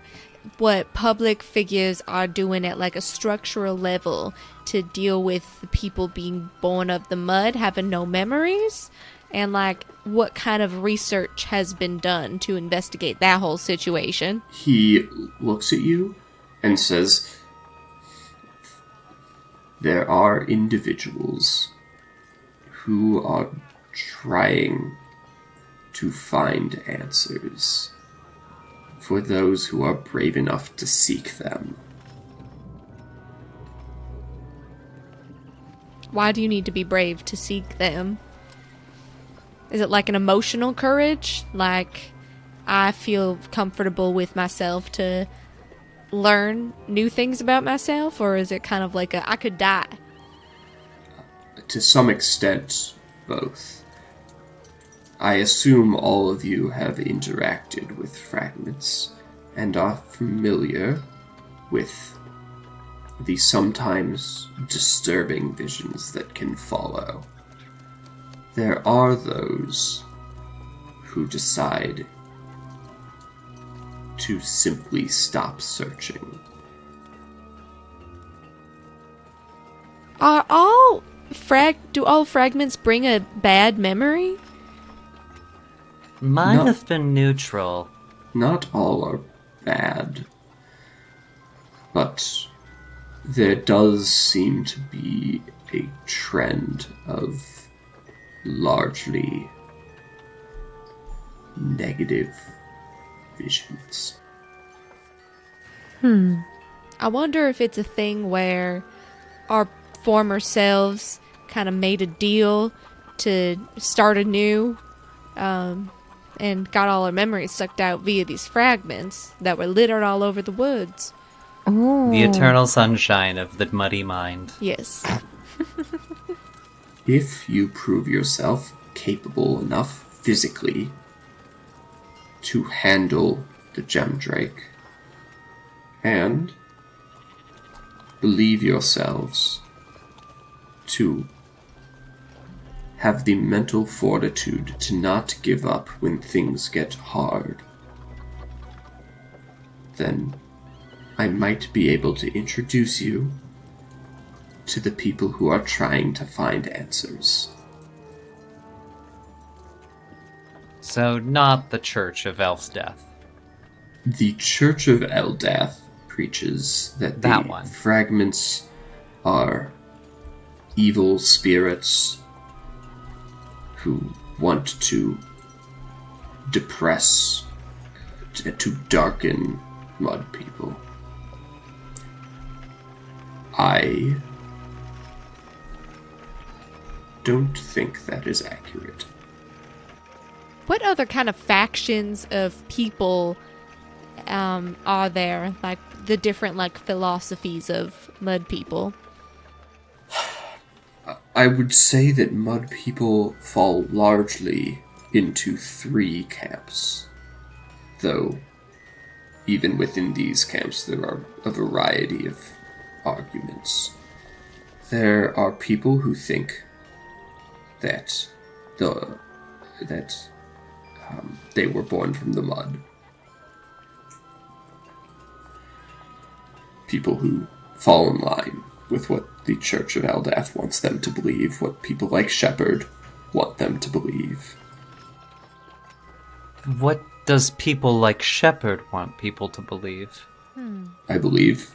what public figures are doing at like a structural level to deal with the people being born of the mud, having no memories, and like what kind of research has been done to investigate that whole situation. He looks at you and says, there are individuals who are trying to find answers for those who are brave enough to seek them. Why do you need to be brave to seek them? Is it like an emotional courage? Like, I feel comfortable with myself to learn new things about myself? Or is it kind of like I could die? To some extent, both. I assume all of you have interacted with fragments and are familiar with the sometimes disturbing visions that can follow. There are those who decide to simply stop searching. Do all fragments bring a bad memory? Might No. have been neutral. Not all are bad, but there does seem to be a trend of largely negative visions. I wonder if it's a thing where our former selves kind of made a deal to start anew, and got all our memories sucked out via these fragments that were littered all over the woods. Ooh. The eternal sunshine of the muddy mind. Yes. If you prove yourself capable enough physically to handle the gem drake and believe yourselves to have the mental fortitude to not give up when things get hard, then I might be able to introduce you to the people who are trying to find answers. So, not the Church of Elfdeath. The Church of Eldath preaches that That the one. fragments are evil spirits who want to depress, to darken mud people. I don't think that is accurate. What other kind of factions of people are there? Like the different philosophies of mud people? I would say that mud people fall largely into 3 camps, though even within these camps there are a variety of arguments. There are people who think that they were born from the mud. People who fall in line with what the Church of Eldath wants them to believe, what people like Shepard want them to believe. What does people like Shepard want people to believe? I believe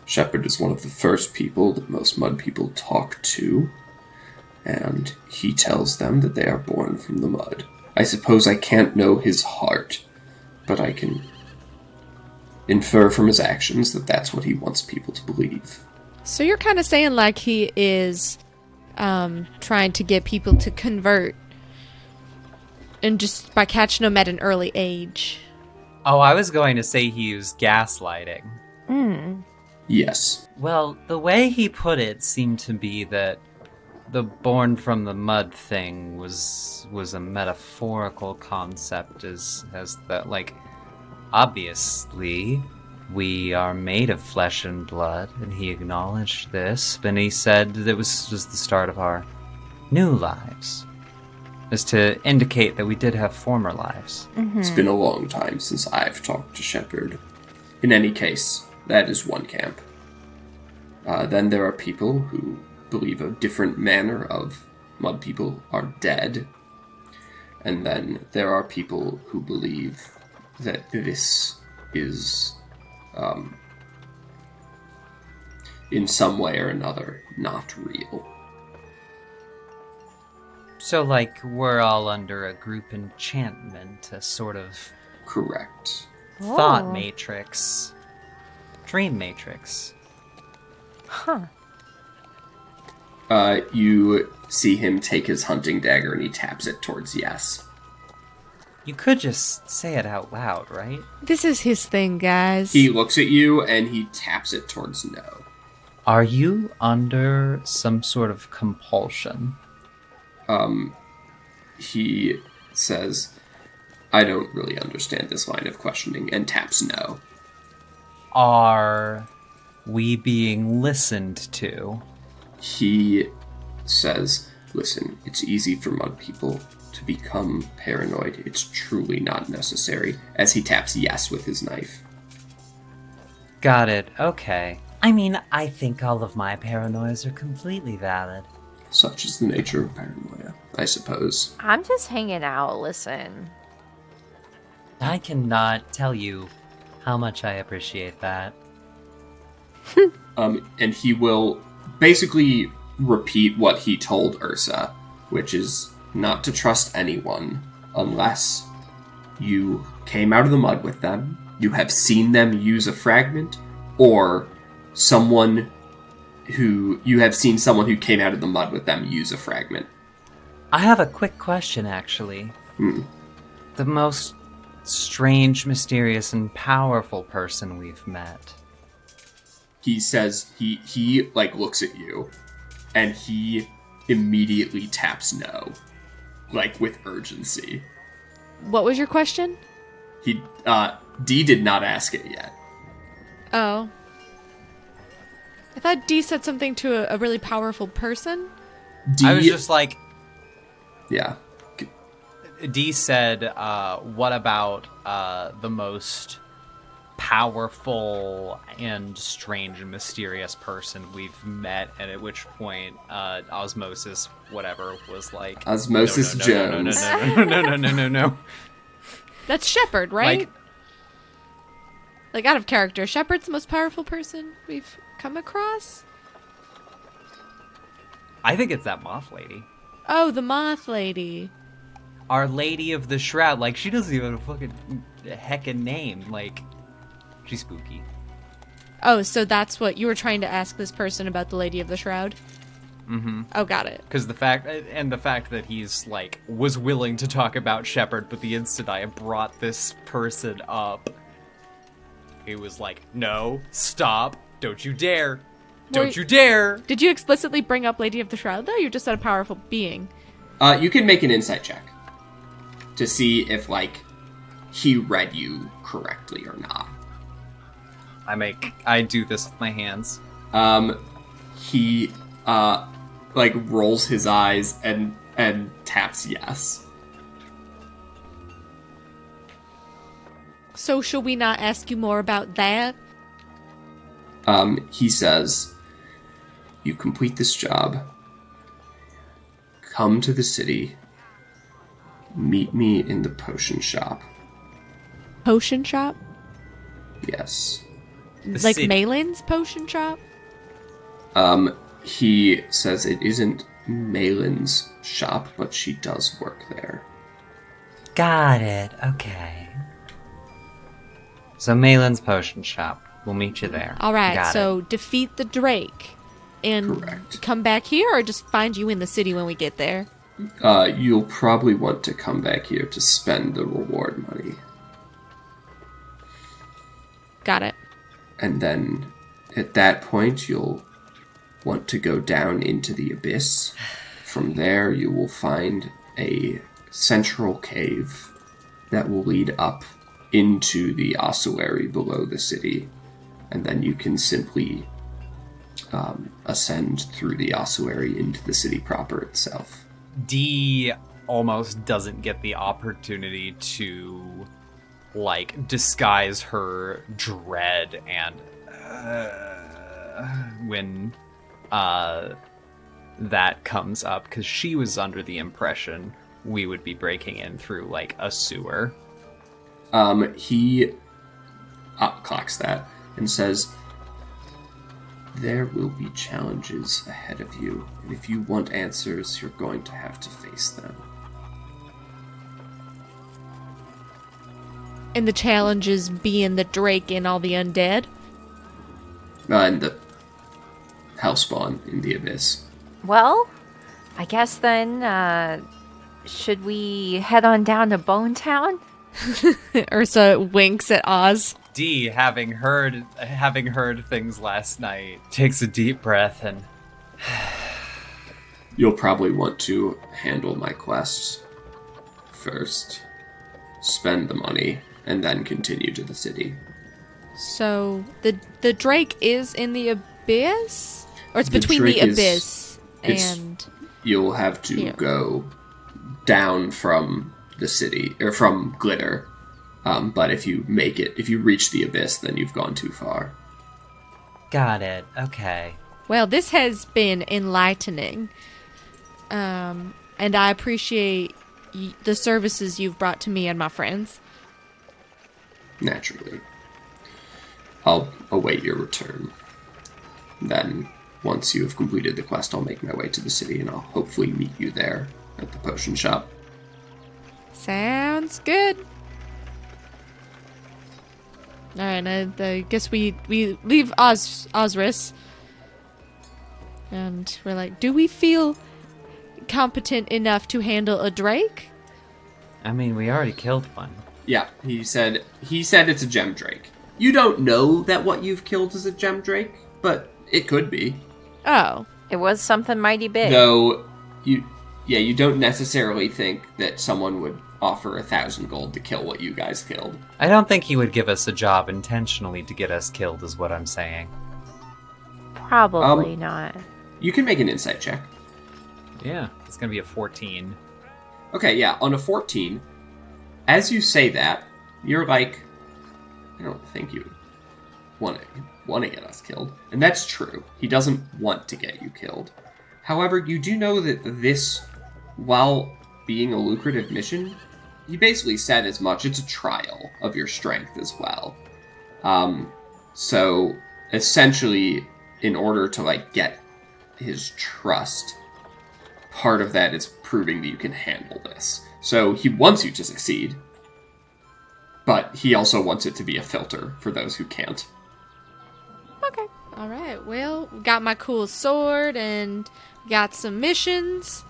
Shepard is one of the first people that most mud people talk to, and he tells them that they are born from the mud. I suppose I can't know his heart, but I can infer from his actions that that's what he wants people to believe. So you're kind of saying like he is trying to get people to convert, and just by catching them at an early age. Oh, I was going to say he used gaslighting. Yes. Well, the way he put it seemed to be that the born from the mud thing was a metaphorical concept, as that, like, obviously we are made of flesh and blood, and he acknowledged this, and he said that it was just the start of our new lives, as to indicate that we did have former lives. It's been a long time since I've talked to Shepard. In any case, that is one camp. Then there are people who believe a different manner of mud people are dead. And then there are people who believe that this is, in some way or another, not real. So, like, we're all under a group enchantment, a sort of Correct. thought Oh. matrix, dream matrix. Huh. You see him take his hunting dagger and he taps it towards yes. You could just say it out loud, right? This is his thing, guys. He looks at you and he taps it towards no. Are you under some sort of compulsion? He says, I don't really understand this line of questioning, and taps no. Are we being listened to? He says, listen, it's easy for mud people to become paranoid. It's truly not necessary, as he taps yes with his knife. Got it, okay. I mean, I think all of my paranoias are completely valid. Such is the nature of paranoia, I suppose. I'm just hanging out, listen. I cannot tell you how much I appreciate that. And he will basically repeat what he told Ursa, which is not to trust anyone unless you came out of the mud with them, you have seen them use a fragment, or you have seen someone who came out of the mud with them use a fragment. I have a quick question, actually. The most strange, mysterious, and powerful person we've met. He says, he like looks at you, and he immediately taps no, like with urgency. What was your question? D did not ask it yet. Oh. I thought D said something to a really powerful person. D, I was just like, yeah. D said, what about the most powerful and strange and mysterious person we've met? And at which point, Osmosis, whatever, was like... Osmosis Jones. No. That's Shepard, right? Like out of character. Shepard's the most powerful person we've come across? I think it's that moth lady. Oh, the moth lady. Our Lady of the Shroud. Like, she doesn't even have a fucking heckin' name. Like, she's spooky. Oh, so that's what you were trying to ask this person about the Lady of the Shroud? Mm-hmm. Oh, got it. Because the fact that he's, like, was willing to talk about Shepard, but the instant I brought this person up, he was like, no, stop, don't you dare. Don't you dare! Did you explicitly bring up Lady of the Shroud, though? You just said a powerful being. You can make an insight check to see if, like, he read you correctly or not. I do this with my hands. He, like, rolls his eyes and taps yes. So should we not ask you more about that? He says, you complete this job, come to the city, meet me in the potion shop. Potion shop? Yes. Like Malin's potion shop? He says it isn't Malin's shop, but she does work there. Got it, okay. So Malin's potion shop. We'll meet you there. Alright, so defeat the Drake. And Correct. come back here, or just find you in the city when we get there? You'll probably want to come back here to spend the reward money. Got it. And then, at that point, you'll want to go down into the abyss. From there, you will find a central cave that will lead up into the ossuary below the city. And then you can simply ascend through the ossuary into the city proper itself. D almost doesn't get the opportunity to, like, disguise her dread and when that comes up, because she was under the impression we would be breaking in through, like, a sewer. He clocks that and says, there will be challenges ahead of you, and if you want answers, you're going to have to face them. And the challenges being the Drake and all the undead? And the hellspawn in the abyss. Well, I guess then, should we head on down to Bone Town? Ursa winks at Oz. D, having heard things last night, takes a deep breath and You'll probably want to handle my quest first. Spend the money, and then continue to the city. So the Drake is in the abyss, or it's The between the Drake is- abyss it's- and You'll have to Yeah. go down from the city, or from Glitter. But if you reach the abyss, then you've gone too far. got it. Okay. well, this has been enlightening, and I appreciate the services you've brought to me and my friends. Naturally. I'll await your return. Then, once you have completed the quest, I'll make my way to the city, and I'll hopefully meet you there at the potion shop. Sounds good. All right, I guess we leave Osiris, and we're like, do we feel competent enough to handle a Drake? I mean, we already killed one. Yeah, he said it's a gem drake. You don't know that what you've killed is a gem drake, but it could be. Oh, It was something mighty big. Though you don't necessarily think that someone would offer 1,000 gold to kill what you guys killed. I don't think he would give us a job intentionally to get us killed, is what I'm saying. Probably not. You can make an insight check. Yeah, it's gonna be a 14. Okay, yeah, on a 14, as you say that, you're like, I don't think you want to get us killed. And that's true. He doesn't want to get you killed. However, you do know that this, while being a lucrative mission, he basically said as much. It's a trial of your strength as well. So, essentially, in order to, get his trust, part of that is proving that you can handle this. So he wants you to succeed, but he also wants it to be a filter for those who can't. Okay. all right. Well, got my cool sword and got some missions.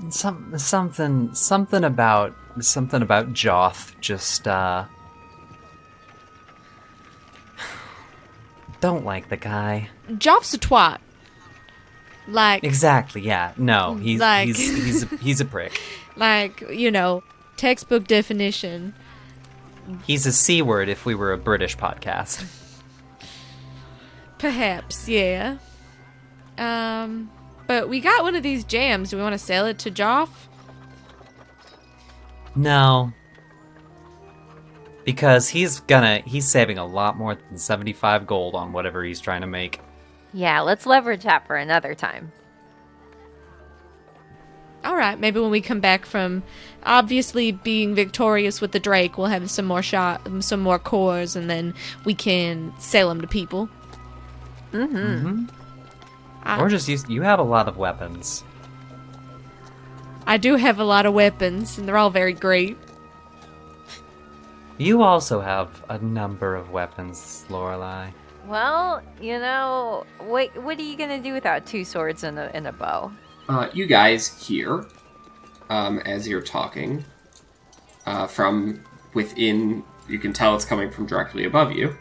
Something about Joth just don't like the guy. Joff's a twat. Like, Exactly. Yeah. No. He's Like- he's a prick. textbook definition. He's a C word if we were a British podcast. Perhaps, yeah. But we got one of these jams. Do we want to sell it to Joff? No. Because he's saving a lot more than 75 gold on whatever he's trying to make. Yeah, let's leverage that for another time. All right, maybe when we come back from obviously being victorious with the Drake, we'll have some more cores, and then we can sell them to people. Or just you have a lot of weapons. I do have a lot of weapons, and they're all very great. You also have a number of weapons, Lorelei. Well, what are you gonna do without two swords and a bow? You guys hear, as you're talking, from within, you can tell it's coming from directly above you,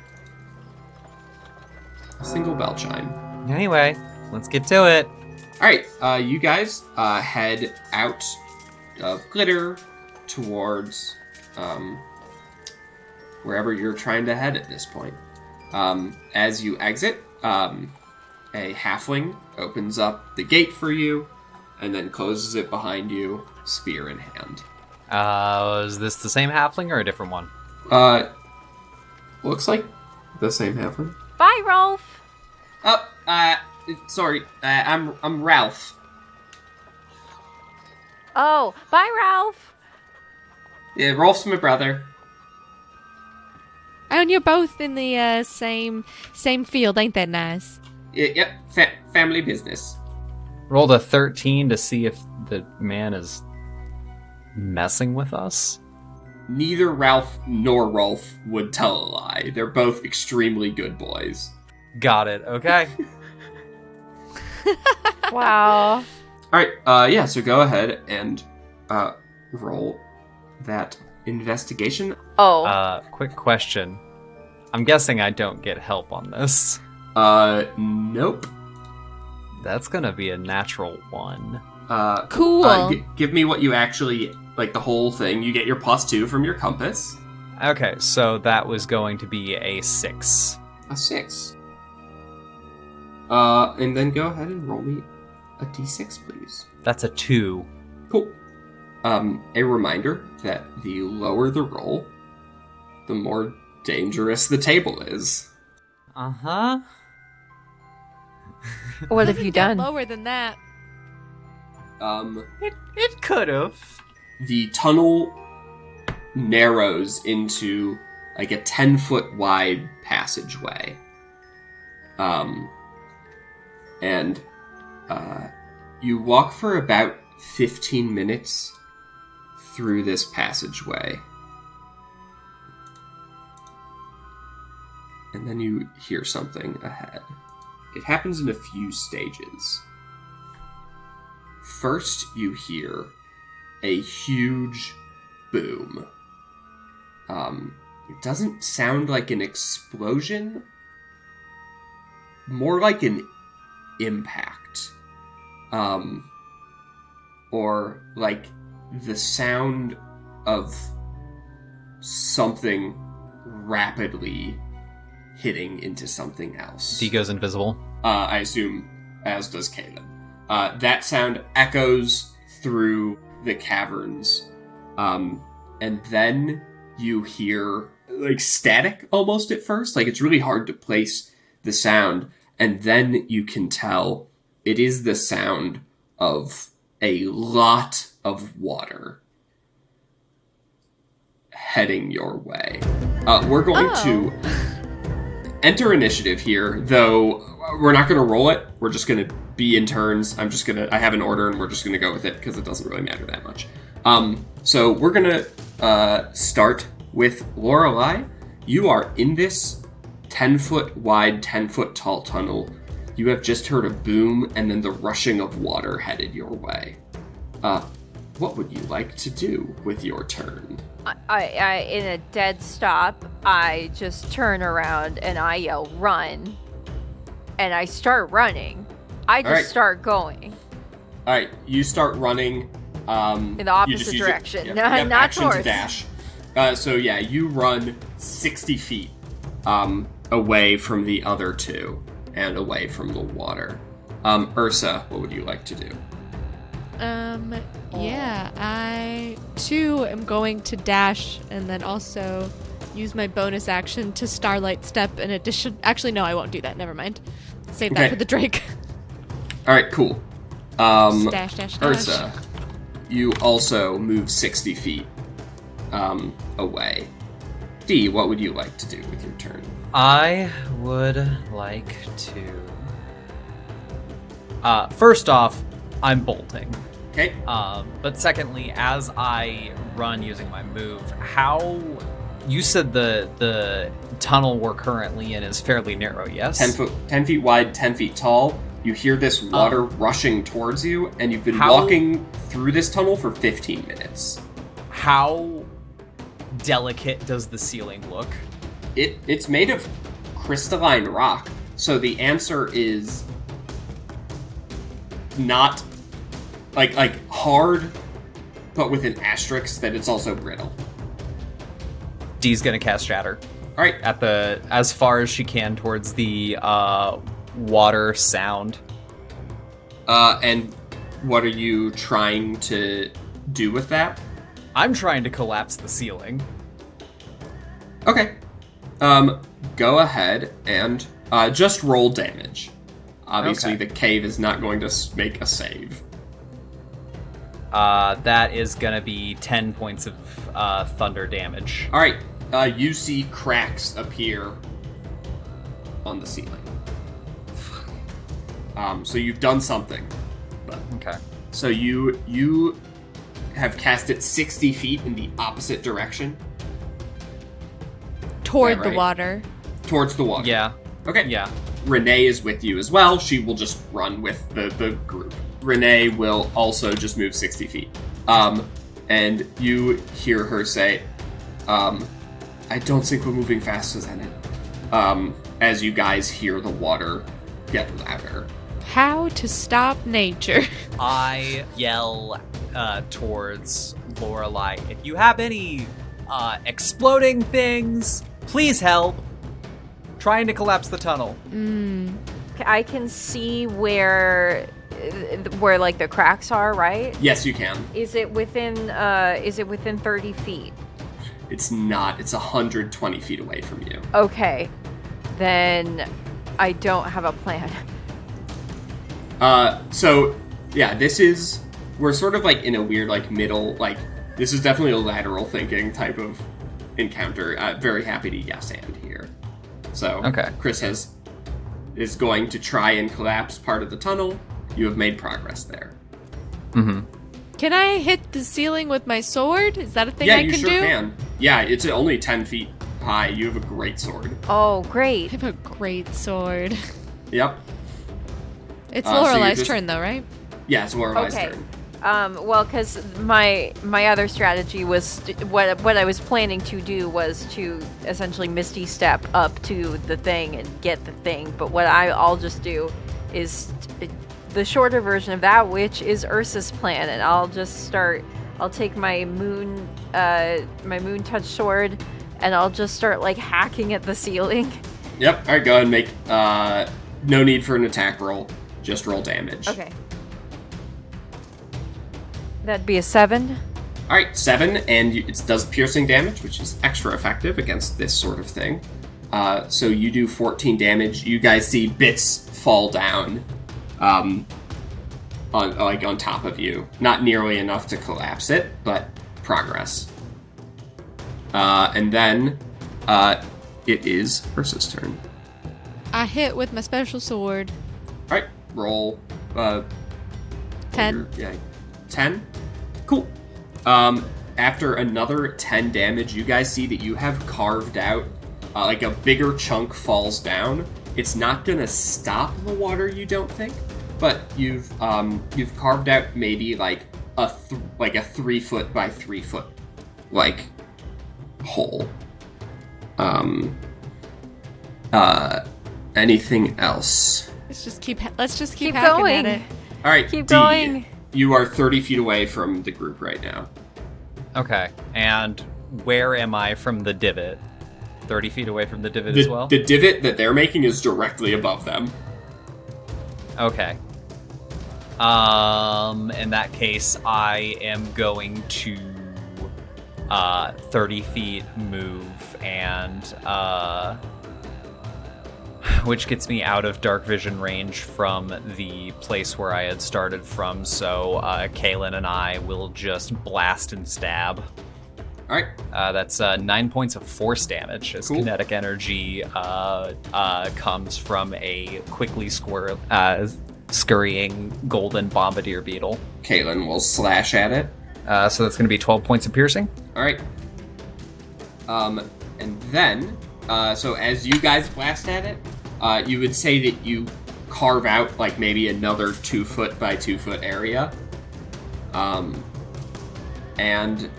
a single bell chime. Anyway, let's get to it. Alright, you guys head out of Glitter towards wherever you're trying to head at this point. As you exit, a halfling opens up the gate for you and then closes it behind you, spear in hand. Is this the same halfling or a different one? Looks like the same halfling. Bye, Rolf. Oh, sorry, I'm Ralph. Oh, bye, Ralph. Yeah, Rolf's my brother. Oh, and you're both in the same field. Ain't that nice? Yep, family business. Rolled a 13 to see if the man is messing with us. Neither Ralph nor Rolf would tell a lie. They're both extremely good boys. Got it. Okay. Wow. Alright, yeah, so go ahead and roll that investigation. Oh. Quick question. I'm guessing I don't get help on this. Nope. That's gonna be a natural 1. Cool. Give me what you actually, like the whole thing. You get your +2 from your compass. Okay, so that was going to be a 6. A 6. And then go ahead and roll me a d6, please. That's a 2. Cool. A reminder that the lower the roll, the more dangerous the table is. Uh-huh. What have you done? Lower than that. It could have. The tunnel narrows into like a 10-foot wide passageway. And you walk for about 15 minutes through this passageway. And then you hear something ahead. It happens in a few stages. First, you hear a huge boom. It doesn't sound like an explosion, more like an impact. Or like the sound of something rapidly hitting into something else. D goes invisible. I assume, as does Caleb. That sound echoes through the caverns, and then you hear like static almost at first. Like it's really hard to place the sound, and then you can tell it is the sound of a lot of water heading your way. We're going to enter initiative here, though we're not going to roll it. We're just going to be in turns. I have an order and we're just going to go with it because it doesn't really matter that much. So we're going to start with Lorelei. You are in this 10-foot wide, 10-foot tall tunnel. You have just heard a boom and then the rushing of water headed your way. What would you like to do with your turn? I in a dead stop, I just turn around and I yell, "Run!" And I start running. I just start going. All right, you start running. In the opposite direction. Not action towards. to dash. So yeah, you run 60 feet away from the other two and away from the water. Ursa, what would you like to do? Yeah, I too am going to dash and then also use my bonus action to Starlight Step in addition. Actually, no, I won't do that. Never mind. Save that for the Drake. All right, cool. Dash, dash, dash. Ursa, you also move 60 feet away. D, what would you like to do with your turn? I would like to... first off, I'm bolting. Okay. But secondly, as I run using my move, how... You said the tunnel we're currently in is fairly narrow, yes? 10 feet wide, 10 feet tall. You hear this water rushing towards you, and you've been walking through this tunnel for 15 minutes. How delicate does the ceiling look? It's made of crystalline rock, so the answer is not like hard, but with an asterisk that it's also brittle. D's gonna cast Shatter. All right, as far as she can towards the water sound. And what are you trying to do with that? I'm trying to collapse the ceiling. Okay. Go ahead and just roll damage. Obviously, Okay. the cave is not going to make a save. That is gonna be 10 points of thunder damage. All right. You see cracks appear on the ceiling. So you've done something. Okay. So you have cast it 60 feet in the opposite direction. Toward Is that the right? water. Towards the water. Yeah. Okay. Yeah. Renee is with you as well, she will just run with the group. Renee will also just move 60 feet. And you hear her say, I don't think we're moving faster than it. As you guys hear the water get louder. How to stop nature. I yell towards Lorelei, if you have any exploding things, please help. Trying to collapse the tunnel. I can see where like the cracks are, right? Yes, you can. Is it within 30 feet? It's not. It's 120 feet away from you. Okay. Then I don't have a plan. So yeah, we're sort of like in a weird like middle, like this is definitely a lateral thinking type of encounter. Very happy to yes and here. So okay. Chris is going to try and collapse part of the tunnel. You have made progress there. Mm-hmm. Can I hit the ceiling with my sword? Is that a thing Yeah, I you can sure do? can. Yeah, it's only 10 feet high. You have a great sword. Oh, I great. have a great sword. Yep. It's So you're Lorelei's just- turn, though, right? Yeah, it's Lorelei's Okay. turn. Well, because my other strategy was what I was planning to do was to essentially Misty Step up to the thing and get the thing. But what I'll just do is the shorter version of that, which is Ursa's plan, and I'll take my moon touch sword, and I'll just start like hacking at the ceiling. Yep. All right, go ahead and make. No need for an attack roll. Just roll damage. Okay. That'd be a 7. All right, 7, and it does piercing damage, which is extra effective against this sort of thing. So you do 14 damage. You guys see bits fall down, on top of you. Not nearly enough to collapse it, but progress. And then it is Ursa's turn. I hit with my special sword. All right, roll. 10. Yeah, 10. Cool. After another 10 damage, you guys see that you have carved out like a bigger chunk falls down. It's not gonna stop the water, you don't think, but you've carved out maybe like a 3 foot by 3 foot like hole. Anything else? Let's just keep Keep hacking going. at it. All right, Keep D, going. You are 30 feet away from the group right now. Okay. And where am I from the divot? 30 feet away from the divot as well? The divot that they're making is directly above them. Okay. In that case, I am going to 30 feet move and which gets me out of dark vision range from the place where I had started from, so Kaylin and I will just blast and stab. All right. That's 9 points of force damage, as Cool. kinetic energy comes from a quickly scurrying golden bombardier beetle. Caitlin will slash at it. So that's going to be 12 points of piercing. All right. And then, so as you guys blast at it, you would say that you carve out like maybe another 2 foot by 2 foot area. And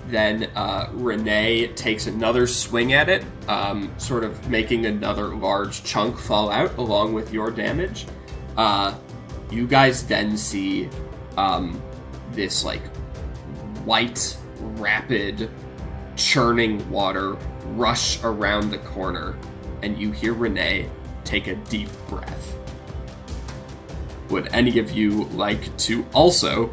then Renee takes another swing at it, sort of making another large chunk fall out along with your damage. You guys then see this like white, rapid, churning water rush around the corner, and you hear Renee take a deep breath. Would any of you like to also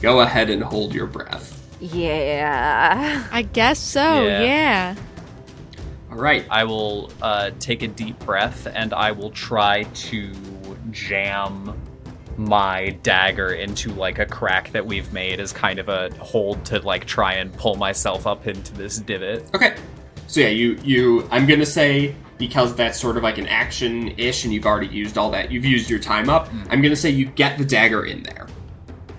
go ahead and hold your breath? Yeah. I guess so, yeah. All right. I will take a deep breath, and I will try to jam my dagger into like a crack that we've made as kind of a hold to like try and pull myself up into this divot. Okay. So yeah, you I'm gonna say, because that's sort of like an action-ish and you've already used all that, you've used your time up, I'm gonna say you get the dagger in there.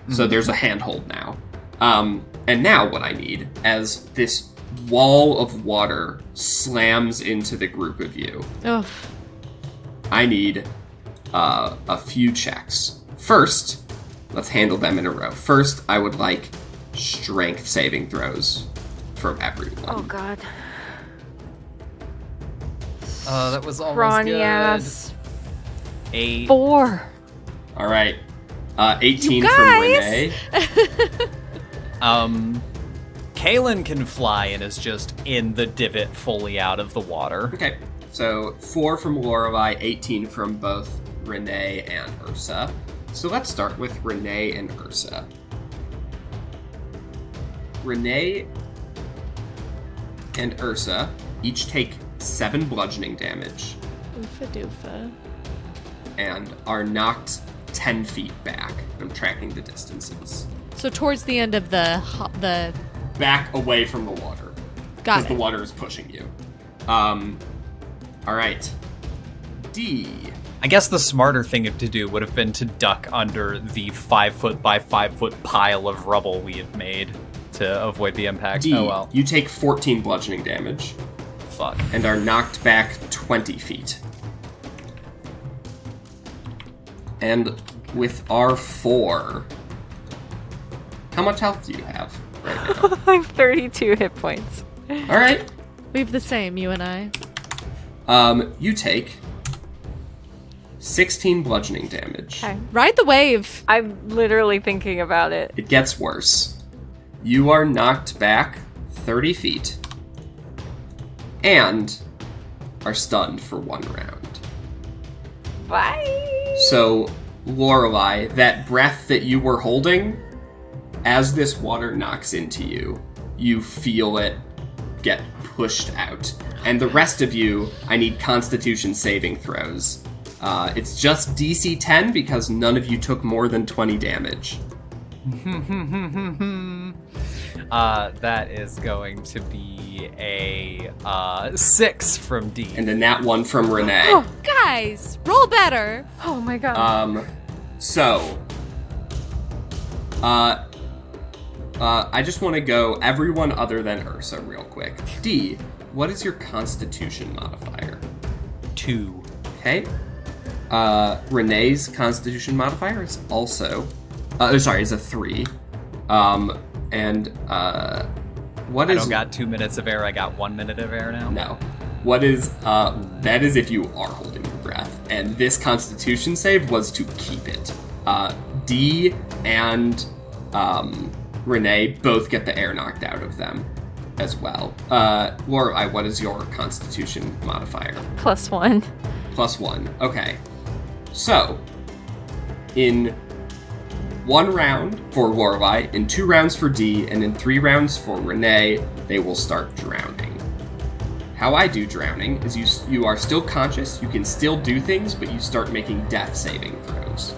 So there's a handhold now. And now what I need, as this wall of water slams into the group of you. Oh, I need a few checks. First, let's handle them in a row. First, I would like strength saving throws from everyone. Oh god. That was almost Scrawny good. ass. 8. 4. All right. 18 You from guys! Renee. Kalen can fly and is just in the divot fully out of the water. Okay. So 4 from Lorelei, 18 from both Renee and Ursa. So let's start with Renee and Ursa. Renee and Ursa each take 7 bludgeoning damage oofa doofa. and are knocked 10 feet back. I'm tracking the distances. So towards the end of the Back away from the water. got Because the it. water is pushing you. All right. D. I guess the smarter thing to do would have been to duck under the 5 foot by 5 foot pile of rubble we had made to avoid the impact. D. Oh well. You take 14 bludgeoning damage Fuck. and are knocked back 20 feet. And with R4, how much health do you have right now? I have 32 hit points. All right. We have the same, you and I. You take 16 bludgeoning damage. Okay. Ride the wave. I'm literally thinking about it. It gets worse. You are knocked back 30 feet and are stunned for 1 round. Bye. So, Lorelei, that breath that you were holding, as this water knocks into you, you feel it get pushed out. And the rest of you, I need Constitution saving throws. It's just DC 10 because none of you took more than 20 damage. That is going to be a 6 from D. And then that one from Renee. Oh, guys, roll better. Oh my god. So, I just want to go everyone other than Ursa real quick. D, what is your Constitution modifier? 2. Okay. Renee's Constitution modifier is also, is a 3. What I is? don't got 2 minutes of air. I got 1 minute of air now. No. What is? That is if you are holding your breath, and this Constitution save was to keep it. D and Renee both get the air knocked out of them as well. Lorelei, what is your Constitution modifier? +1. +1. Okay. So, in 1 round for Lorelei, in 2 rounds for D, and in 3 rounds for Renee, they will start drowning. How I do drowning is you are still conscious, you can still do things, but you start making death saving throws.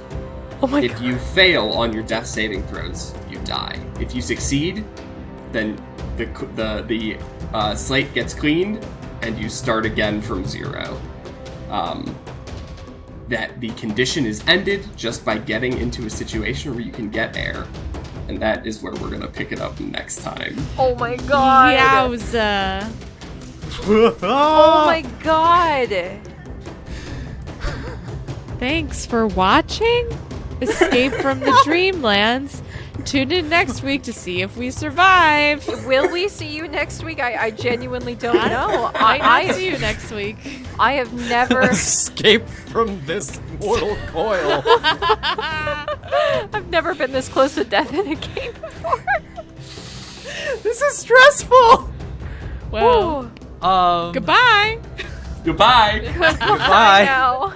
Oh my If god. you fail on your death saving throws, you die. If you succeed, then the slate gets cleaned, and you start again from 0. That the condition is ended just by getting into a situation where you can get air. And that is where we're going to pick it up next time. Oh my god. Yowza. Oh my god. Thanks for watching Escape from the Dreamlands. Tune in next week to see if we survive. Will we see you next week? I genuinely don't know. Might not I see you next week. I have never Escape from this mortal coil. I've never been this close to death in a game before. This is stressful. Well, Ooh. goodbye. Goodbye! Goodbye. Now.